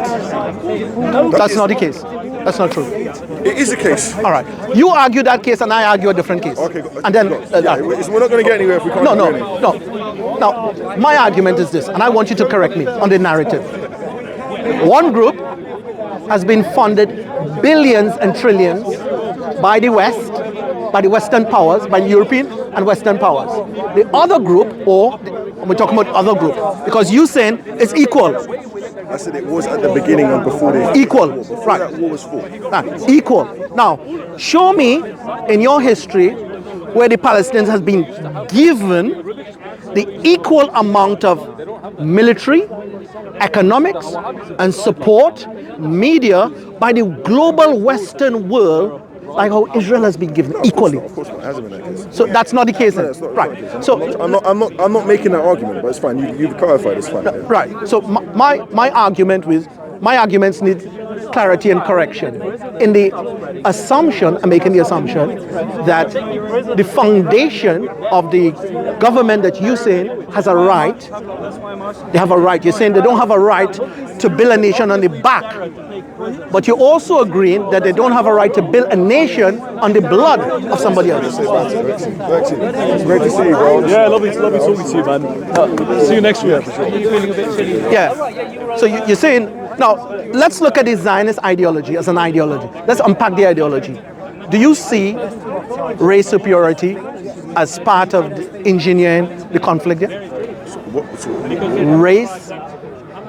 That's not the case. That's not true. It is the case. All right. You argue that case and I argue a different case. Okay. And then we're not going to get anywhere if we can't. No. Now, my argument is this, and I want you to correct me on the narrative. One group has been funded billions and trillions by the West, by the Western powers, by the European and Western powers. The other group, we're talking about other group, because you're saying it's equal. I said it was at the beginning and before the equal. Right. That war was fought. Equal. Now, show me in your history where the Palestinians has been given the equal amount of military, economics, and support, media by the global Western world like how Israel has been given equally. Of course not. It hasn't been that case. So that's not the case, then? It's not Right. the case. So I'm not making that argument, but it's fine. You've clarified. It's fine. Yeah. right. So my arguments need clarity and correction. In the assumption, I'm making the assumption that the foundation of the government that you're saying has a right. They have a right. You're saying they don't have a right to build a nation on the back. But you're also agreeing that they don't have a right to build a nation on the blood of somebody else. It's great to see you, bro. Yeah, lovely talking to you, man. See you next week. Yeah. So you're saying, now, let's look at the Zionist ideology as an ideology. Let's unpack the ideology. Do you see race superiority as part of engineering the conflict there? Race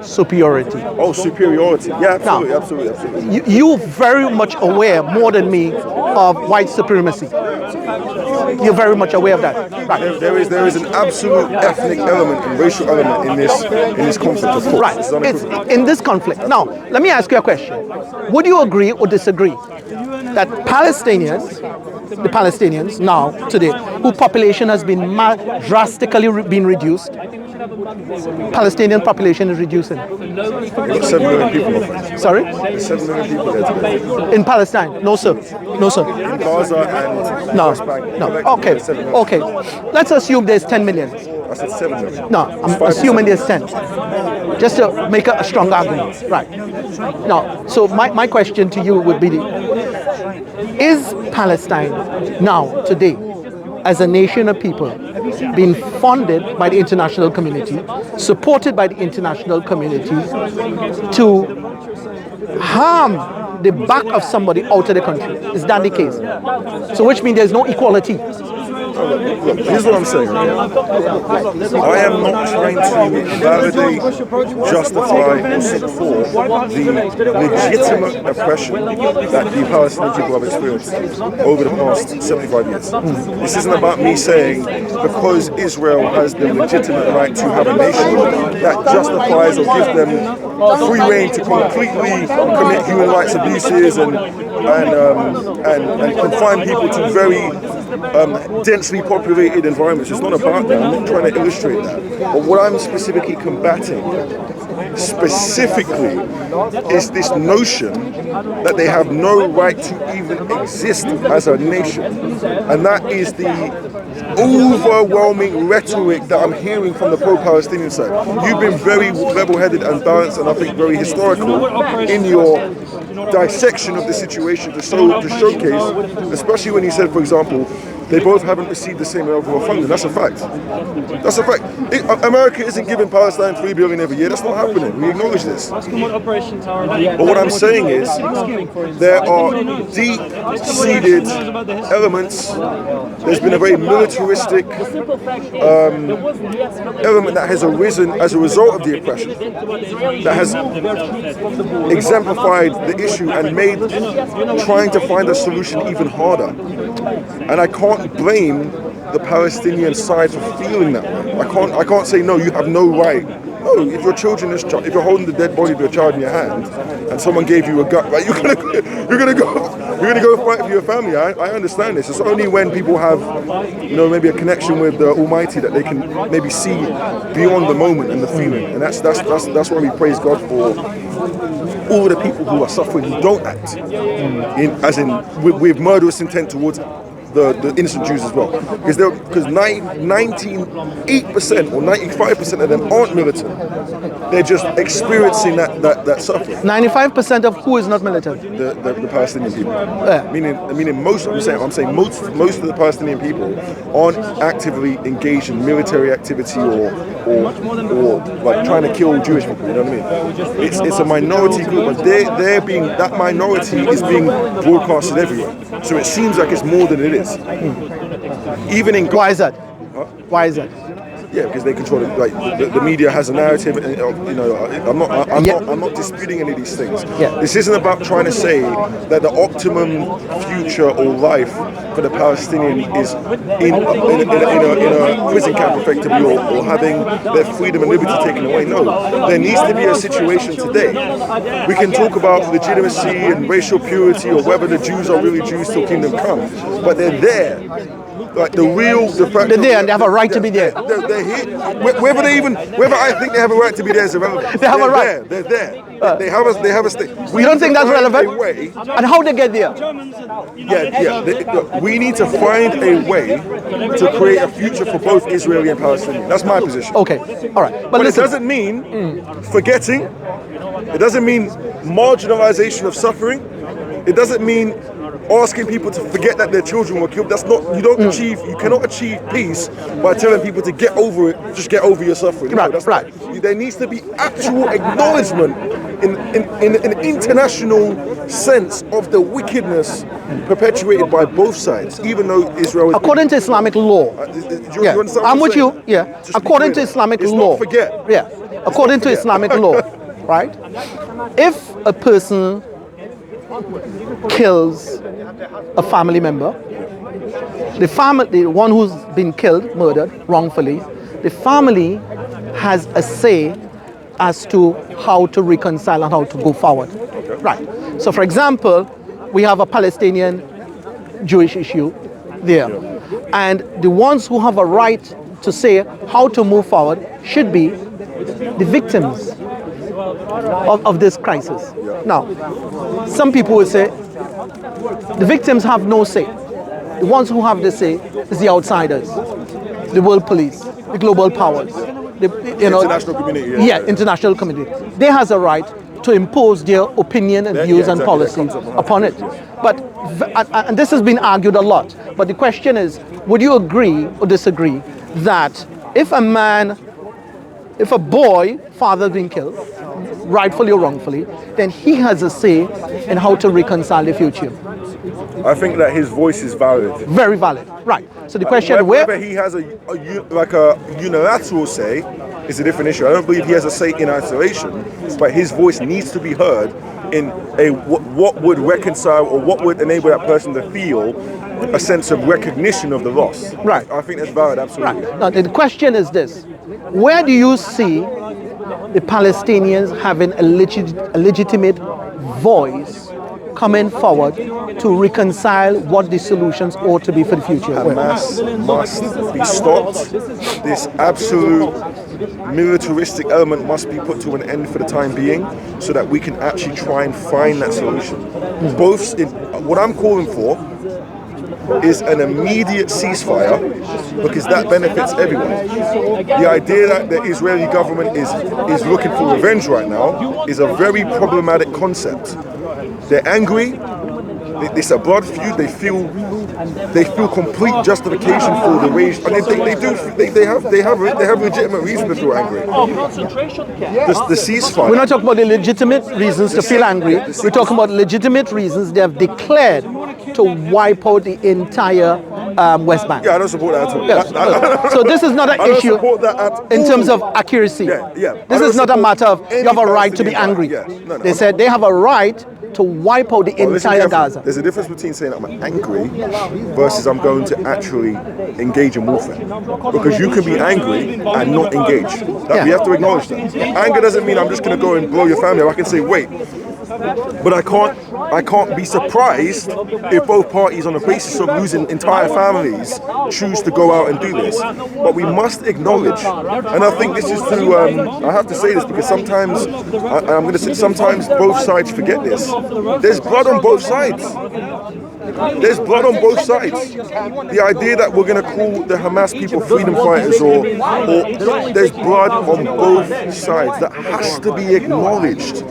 superiority. Oh, superiority. Yeah, absolutely, Now, absolutely. You're very much aware, more than me, of white supremacy. You're very much aware of that. Right. There is an absolute ethnic element and racial element in this conflict, of course. Right. It's in this conflict. Now, let me ask you a question. Would you agree or disagree that the Palestinians now, today, whose population has been drastically been reduced, Palestinian population is reducing? 7 million people. Sorry? There's 7 million people there today. In Palestine? No, sir. No, sir. In Gaza and No. West Bank. No. Okay. Okay. Let's assume there's 10 million. I said 7 million. No, I'm assuming there's 10. Just to make a strong argument. Right. Now, so my question to you would be, is Palestine now, today, as a nation of people, being funded by the international community, supported by the international community, to harm the back of somebody out of the country? Is that the case? So which means there's no equality. Look, here's what I'm saying. I am not trying to validate, justify, or support the legitimate oppression that the Palestinian people have experienced over the past 75 years. This isn't about me saying because Israel has the legitimate right to have a nation that justifies or gives them free reign to completely commit human rights abuses and confine people to very densely populated environments. It's not about that. I'm not trying to illustrate that. But what I'm specifically combating specifically is this notion that they have no right to even exist as a nation. And that is the overwhelming rhetoric that I'm hearing from the pro-Palestinian side. You've been very level-headed and balanced and I think very historical in your dissection of the situation to showcase, especially when you said, for example, they both haven't received the same level of funding. That's a fact. That's a fact. America isn't giving Palestine $3 billion every year. That's not happening. We acknowledge this. But what I'm saying is there are deep-seated elements. There's been a very militaristic element that has arisen as a result of the oppression, that has exemplified the issue and made trying to find a solution even harder. And I can't blame the Palestinian side for feeling that way. I can't say no, you have no right. No, if your children is if you're holding the dead body of your child in your hand and someone gave you a gun, right, you're gonna go fight for your family. I understand this. It's only when people have, maybe a connection with the Almighty that they can maybe see beyond the moment and the feeling. And that's why we praise God for all the people who are suffering who don't act with murderous intent towards the innocent Jews as well, because 98% or 95% of them aren't militant. They're just experiencing that suffering. 95% of who is not militant? The Palestinian people. Meaning most. I'm saying most of the Palestinian people aren't actively engaged in military activity or like trying to kill Jewish people. You know what I mean? It's a minority group, but that minority is being broadcasted everywhere. So it seems like it's more than it is. Even in why is that? Why is that? Yeah, because they control it. Like the media has a narrative, and you know, I'm not disputing any of these things. Yeah. This isn't about trying to say that the optimum future or life for the Palestinian is in a prison camp, effectively, or having their freedom and liberty taken away. No, there needs to be a situation today. We can talk about legitimacy and racial purity, or whether the Jews are really Jews till kingdom come, but they're there. Like they're there and they have a right to be there. They're here. Whether I think they have a right to be there is irrelevant. They have a right. They're there. They have a state. You don't think that's relevant? And how they get there? We need to find a way to create a future for both Israeli and Palestinian. That's my position. Okay, all right. But it doesn't mean forgetting. It doesn't mean marginalization of suffering. It doesn't mean asking people to forget that their children were killed. That's not, you cannot achieve peace by telling people to get over it, just get over your suffering. Right, that's right. There needs to be actual acknowledgement in an international sense of the wickedness perpetuated by both sides, even though Israel is... According to Islamic law. I'm with you, yeah. According to Islamic law. Not forget. Yeah. According to Islamic law, right? If a person kills a family member, the one who's been killed, murdered wrongfully, the family has a say as to how to reconcile and how to go forward. Right. So for example, we have a Palestinian Jewish issue there. And the ones who have a right to say how to move forward should be the victims of this crisis. Now, some people will say the victims have no say. The ones who have the say is the outsiders, the world police, the global powers, the international community. International community. They has a right to impose their opinion and views and policies upon it. But and this has been argued a lot. But the question is, would you agree or disagree that if a boy, father being killed, rightfully or wrongfully, then he has a say in how to reconcile the future? I think that his voice is valid. Very valid, right. So the question whether he has a unilateral say is a different issue. I don't believe he has a say in isolation, but his voice needs to be heard in what would reconcile or what would enable that person to feel a sense of recognition of the loss. Right. I think that's valid, absolutely. Right. Now the question is this: where do you see the Palestinians having a legitimate voice coming forward to reconcile what the solutions ought to be for the future? Hamas must be stopped. This absolute militaristic element must be put to an end for the time being, so that we can actually try and find that solution. What I'm calling for is an immediate ceasefire, because that benefits everyone. The idea that the Israeli government is looking for revenge right now is a very problematic concept. They're angry. It's a blood feud. They feel complete justification for the rage. I mean, they have legitimate reason to feel angry. The ceasefire. We're not talking about the legitimate reasons to feel angry. We're talking about legitimate reasons they have declared to wipe out the entire West Bank. Yeah, I don't support that at all. Yes. So this is not an issue in terms of accuracy. This is not a matter of you have a right to be angry. They said they have a right to wipe out the entire Gaza. There's a difference between saying I'm angry versus I'm going to actually engage in warfare. Because you can be angry and not engage. We have to acknowledge that. Anger doesn't mean I'm just going to go and blow your family up. I can say, wait. But I can't be surprised if both parties, on the basis of losing entire families, choose to go out and do this. But we must acknowledge, and I think this is to, I have to say this because sometimes, I'm going to say sometimes both sides forget this. There's blood on both sides. There's blood on both sides. The idea that we're going to call the Hamas people freedom fighters or there's blood on both sides. That has to be acknowledged.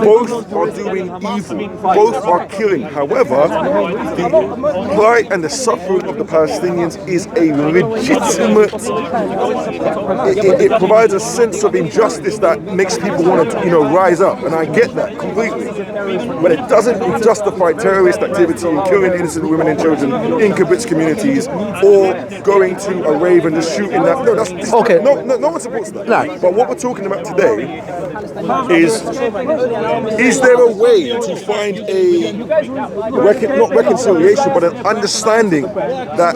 Both are doing evil. Both are killing. However, the plight and the suffering of the Palestinians is a legitimate... It provides a sense of injustice that makes people want to, rise up. And I get that completely. But it doesn't justify terrorist activity brutality and killing innocent women and children in kibbutz communities, or going to a rave and just shooting that. No, that's okay. No one supports that. Right. But what we're talking about today is there a way to find a not reconciliation, but an understanding that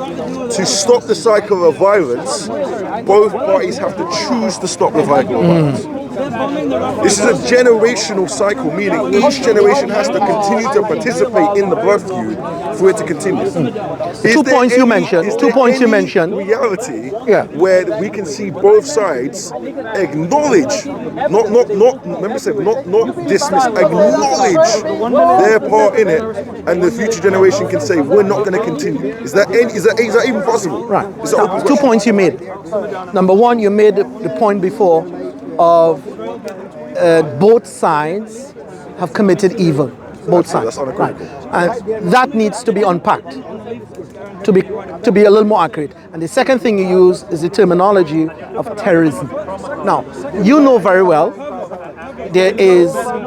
to stop the cycle of violence, both parties have to choose to stop the cycle of violence. This is a generational cycle, meaning each generation has to continue to participate in the blood feud for it to continue. Two points you mentioned. Reality where we can see both sides acknowledge, not dismiss, acknowledge their part in it, and the future generation can say we're not going to continue. Is that even possible? Right. Two points you made. Number one, you made the point before of both sides have committed evil. Both sides. That's unequivocal. Right. And that needs to be unpacked to be a little more accurate. And the second thing you use is the terminology of terrorism. Now, you know very well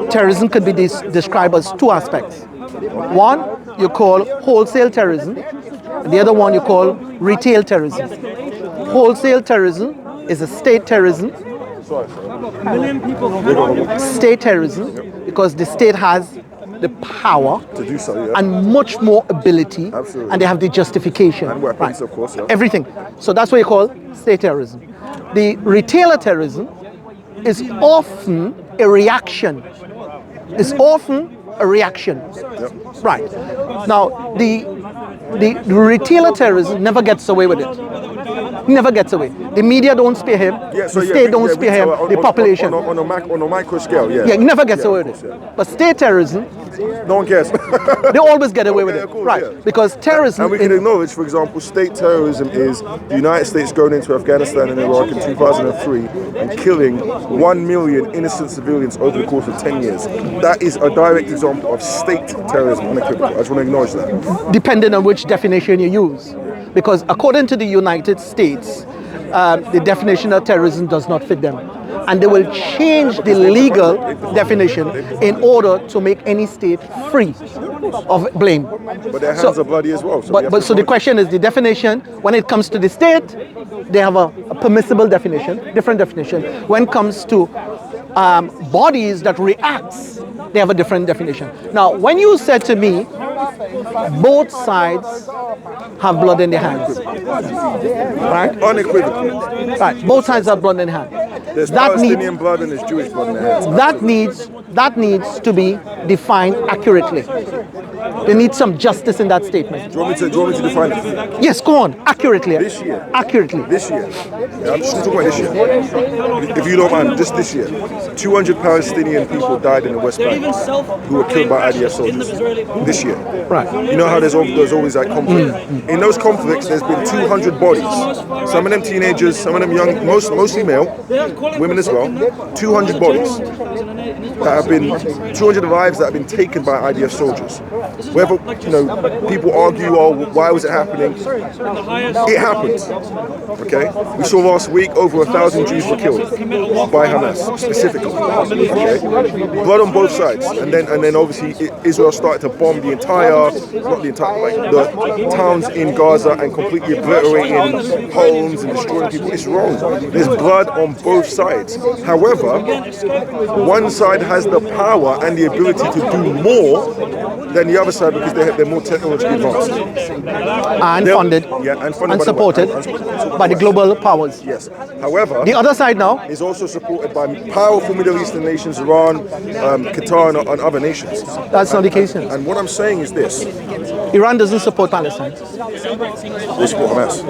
terrorism could be described as two aspects. One you call wholesale terrorism, and the other one you call retail terrorism. Wholesale terrorism is a state terrorism. State terrorism, because the state has the power to do so, and much more ability, and they have the justification, and weapons, of course, everything. So that's what you call state terrorism. The retailer terrorism is often a reaction. It's often a reaction. Right. Now, the retailer terrorism never gets away with it. Never gets away. The media don't spare him. The state don't spare him. The population. On a micro scale, he never gets away with it. But state terrorism, no one cares. they always get away with it. Course, right. Because terrorism. And we can acknowledge, for example, state terrorism is the United States going into Afghanistan and Iraq in 2003 and killing 1 million innocent civilians over the course of 10 years. That is a direct example of state terrorism, unequivocal. I just want to acknowledge that. Depending on which definition you use. Because according to the United States, the definition of terrorism does not fit them. And they will change the legal definition in order to make any state free of blame. But their hands are bloody as well. So the question is, the definition, when it comes to the state, they have a permissible definition, different definition. When it comes to bodies that reacts, they have a different definition. Now, when you said to me, both sides have blood in their hands, right? Unequivocally. Right, both sides have blood in their hands. There's Palestinian blood and there's Jewish blood in their hands. That needs to be defined accurately. They need some justice in that statement. Do you want me to define it? Yes, go on, accurately. This year. Accurately. This year. Yeah, I'm just talking about this year. If you don't mind, just this year. 200 Palestinian people died in the West Bank who were killed by IDF soldiers. This year. Right. You know how there's always that conflict. In those conflicts, there's been 200 bodies. Some of them teenagers, some of them young, mostly male, women as well. 200 bodies that have been, 200 lives that have been taken by IDF soldiers. Whether people argue, why was it happening? It happened. Okay. We saw last week over 1,000 Jews were killed by Hamas specifically. Okay. Blood on both sides, and then obviously Israel started to bomb the towns in Gaza and completely obliterating homes and destroying people. It's wrong. There's blood on both sides. However, one side has the power and the ability to do more than the other side because they're more technologically advanced. And funded and supported by the global powers. Yes. However, the other side now is also supported by powerful Middle Eastern nations, Iran, Qatar, and other nations. That's not the case. And what I'm saying is this. Iran doesn't support Palestine. They support Hamas.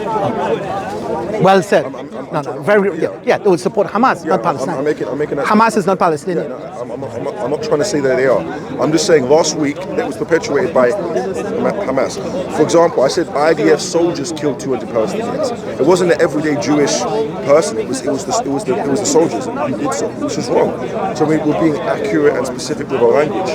Well said. They would support Hamas, not Palestine. I'm making that Hamas is not Palestinian. I'm not trying to say that they are. I'm just saying last week that was perpetuated by Hamas. For example, I said IDF soldiers killed 200 Palestinians. It wasn't an everyday Jewish person. It was the soldiers who did so, which is wrong. So we're being accurate and specific with our language.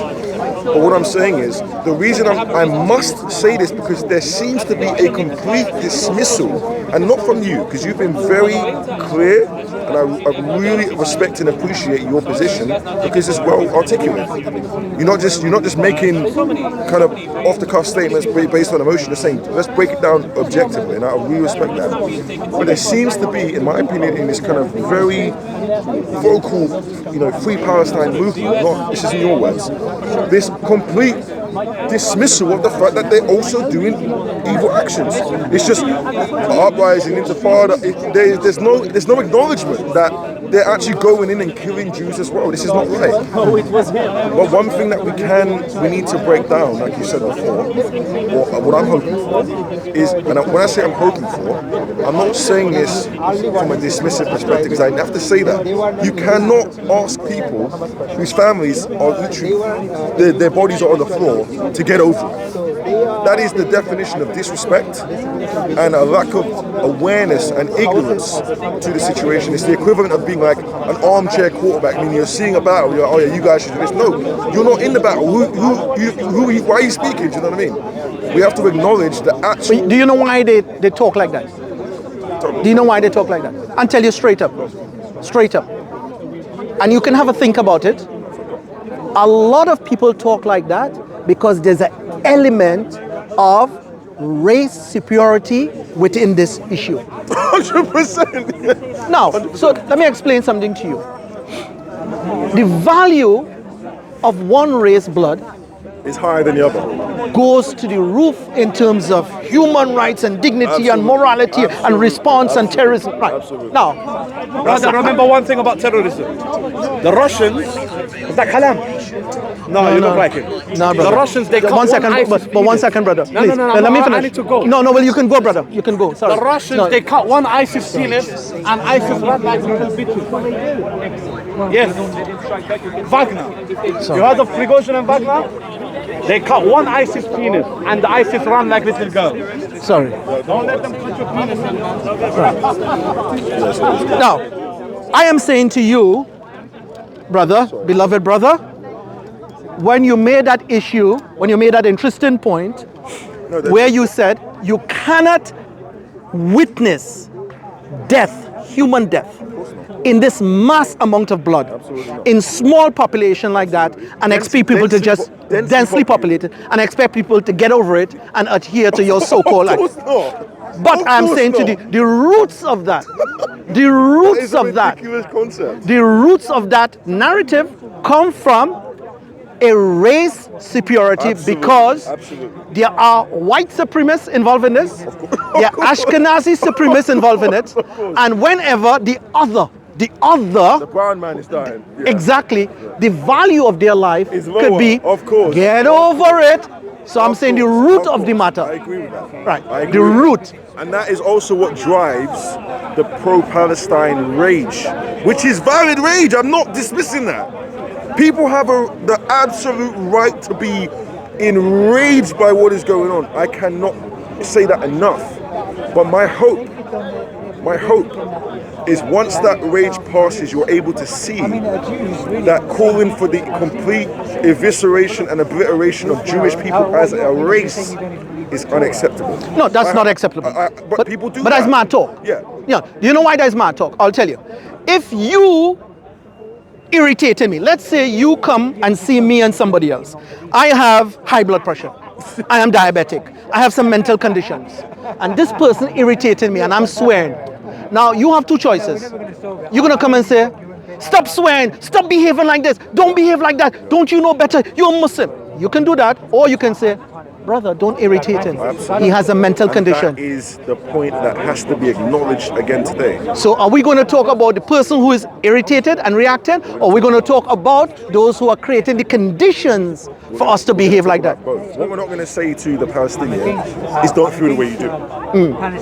But what I'm saying is, the reason I must say this because there seems to be a complete dismissal, and not from you, because you've been very clear and I really respect and appreciate your position because it's well articulated. You're not just making kind of off the cuff statements based on emotion. You're saying let's break it down objectively, and I really respect that. But there seems to be, in my opinion, in this kind of very vocal, Free Palestine movement, this isn't your words, this complete dismissal of the fact that they're also doing evil actions. It's just uprising, intifada. There's no acknowledgement that they're actually going in and killing Jews as well. This is not right. But one thing that we need to break down, like you said before, or what I'm hoping for, is, and when I say I'm hoping for, I'm not saying this from a dismissive perspective, because I have to say that. You cannot ask people whose families are literally, their bodies are on the floor, to get over it. That is the definition of disrespect and a lack of awareness and ignorance to the situation. It's the equivalent of being like an armchair quarterback, meaning you're seeing a battle, you're like, oh yeah, you guys should do this. No, you're not in the battle. Why are you speaking? Do you know what I mean? We have to acknowledge the actual... Do you know why they talk like that? Do you know why they talk like that? I'll tell you straight up. Straight up. And you can have a think about it. A lot of people talk like that because there's an element of race superiority within this issue. 100%. Now, so let me explain something to you. The value of one race blood is higher than the other. Goes to the roof in terms of human rights and dignity and morality and response and terrorism. Right. Now, brother, remember one thing about terrorism. The Russians, is that Kalam? No, you don't like it. No, brother. The Russians, they cut one second, but 1 second, brother. Please. No, Let me finish. I need to go. No, well, you can go, brother. You can go. Sorry. The Russians, they cut one ISIS penis and ISIS ran like little bitches. Yes. Wagner. You heard of Prigozhin and Wagner? They cut one ISIS penis and the ISIS ran like little girl. Sorry. Don't let them cut your penis. Now, I am saying to you, brother, beloved brother, when you made that issue, when you made that interesting point, where you said you cannot witness death, human death, in this mass amount of blood, in small population like that, and expect people to just densely populated, and expect people to get over it and adhere to your so-called life. But I'm saying to the roots of that, the roots of that, the roots of that narrative come from a race superiority because there are white supremacists involved in this, there are Ashkenazi supremacists involved in it, and whenever the brown man is dying. Yeah. Exactly. The value of their life could be, of course, get over it. So I'm saying the root of the matter. I agree with that. Right. The root. And that is also what drives the pro-Palestine rage, which is valid rage. I'm not dismissing that. People have the absolute right to be enraged by what is going on. I cannot say that enough. But my hope is once that rage passes, you're able to see that calling for the complete evisceration and obliteration of Jewish people as a race is unacceptable. No, that's not acceptable. But people do But that. that's mad talk. Yeah. Yeah. Do you know why that's mad talk? I'll tell you. If you irritated me, let's say you come and see me and somebody else. I have high blood pressure. I am diabetic. I have some mental conditions. And this person irritated me and I'm swearing. Now you have two choices. You're going to come and say, stop swearing, stop behaving like this, don't behave like that, don't you know better, you're Muslim. You can do that, or you can say, brother, don't irritate him. He has a mental condition. That is the point that has to be acknowledged again today. So are we going to talk about the person who is irritated and reacting, or are we going to talk about those who are creating the conditions for us to behave like that? Both. What we're not going to say to the Palestinians is don't feel the way you do.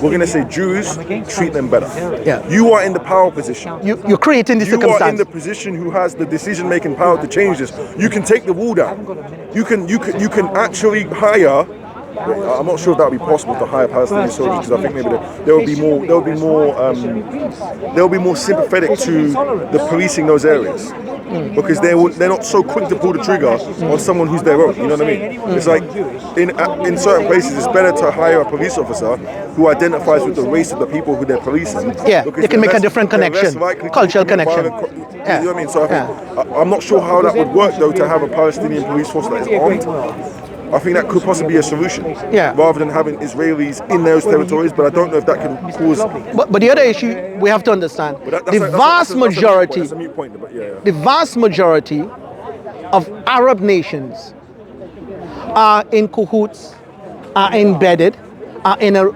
We're going to say Jews, treat them better. Yeah. You are in the power position. You're creating the circumstance. You are in the position who has the decision-making power to change this. You can take the wall down. You can actually hire I'm not sure if that would be possible to hire Palestinian soldiers, because I think maybe they'll be more sympathetic to the policing those areas. Because they're not so quick to pull the trigger on someone who's their own. You know what I mean? It's like in certain places, it's better to hire a police officer who identifies with the race of the people who they're policing. Yeah, they can make a different connection, cultural connection. You know what I mean? So I'm not sure how that would work though, to have a Palestinian police force that is armed. I think that could possibly be a solution. Yeah. Rather than having Israelis in those territories, but I don't know if that can cause. But the other issue we have to understand: the vast majority of Arab nations are in cahoots, are embedded, are in a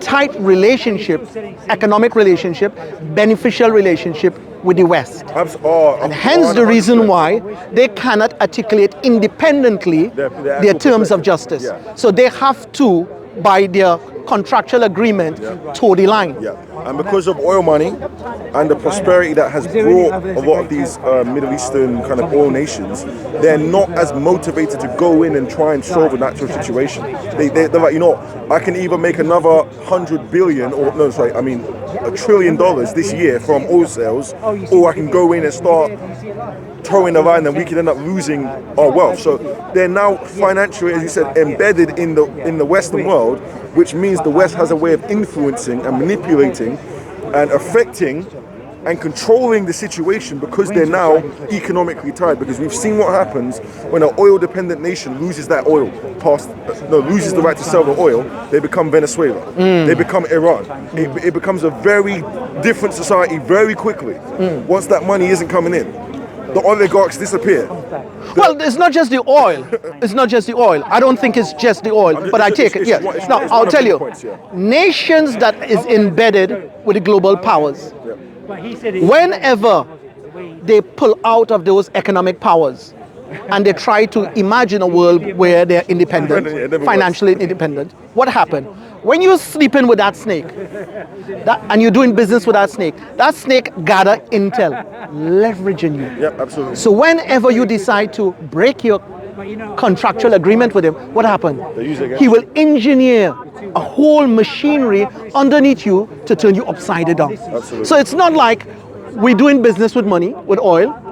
tight relationship, economic relationship, beneficial relationship with the West. And hence the reason why they cannot articulate independently their terms of justice. So they have to, by their contractual agreement, toe the line. And because of oil money and the prosperity that has brought a lot of these Middle Eastern kind of oil nations, they're not as motivated to go in and try and solve an actual situation. They're like, you know, I can either make another 100 billion, or no, sorry, I mean $1 trillion this year from oil sales, or I can go in and start towing the line and we can end up losing our wealth. So they're now financially, as you said, embedded in the Western world, which means the West has a way of influencing and manipulating and affecting and controlling the situation, because they're now economically tied. Because we've seen what happens when an oil-dependent nation loses that oil, loses the right to sell the oil. They become Venezuela. They become Iran. It becomes a very different society very quickly once that money isn't coming in. The oligarchs disappear. Well, it's not just the oil. It's not just the oil. I don't think it's just the oil, but I take it. Yeah. Now, I'll tell you, nations that is embedded with the global powers, whenever they pull out of those economic powers and they try to imagine a world where they're independent, financially independent, what happened? When you're sleeping with that snake, and you're doing business with that snake gather intel, leveraging you. Yeah, absolutely. So whenever you decide to break your contractual agreement with him, what happened? He will engineer a whole machinery underneath you to turn you upside down. Absolutely. So it's not like we're doing business with money, with oil.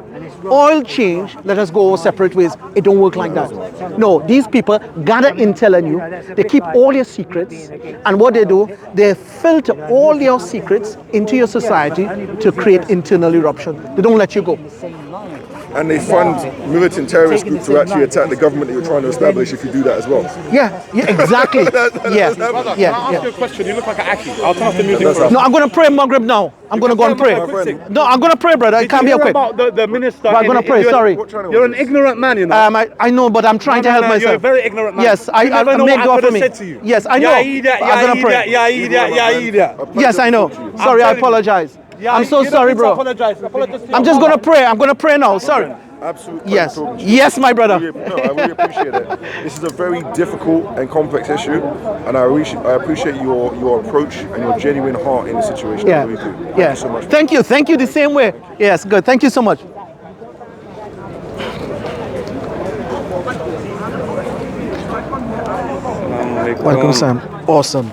Oil change, let us go our separate ways. It don't work like that. No, these people gather intel on you. They keep all your secrets, and what they do, they filter all your secrets into your society to create internal eruption. They don't let you go. And they fund militant terrorist groups to actually attack the government that you're trying to establish if you do that as well. Yeah, exactly. Yeah. I'll ask you a question. You look like an Aki. I'll turn off the music. No, I'm going to pray Maghrib now. I'm going to go and pray. No, I'm going to pray, brother. It can't be okay. About the minister. I'm going to pray, sorry. You're an ignorant man, you know. I know, but I'm trying to help myself. You're a very ignorant man. Yes, I make dua for me. Yes, I know. I'm going to pray. Yes, I know. Sorry, I apologize. I'm so sorry, bro. I'm just going to pray. I'm going to pray now. Sorry. Absolutely. Yes. Yes, my brother. I really appreciate it. This is a very difficult and complex issue, and I appreciate your approach and your genuine heart in the situation. Yeah. I really do. Thank you so much. Thank you. Thank you the same way. Yes, good. Thank you so much. Welcome, Sam. Awesome.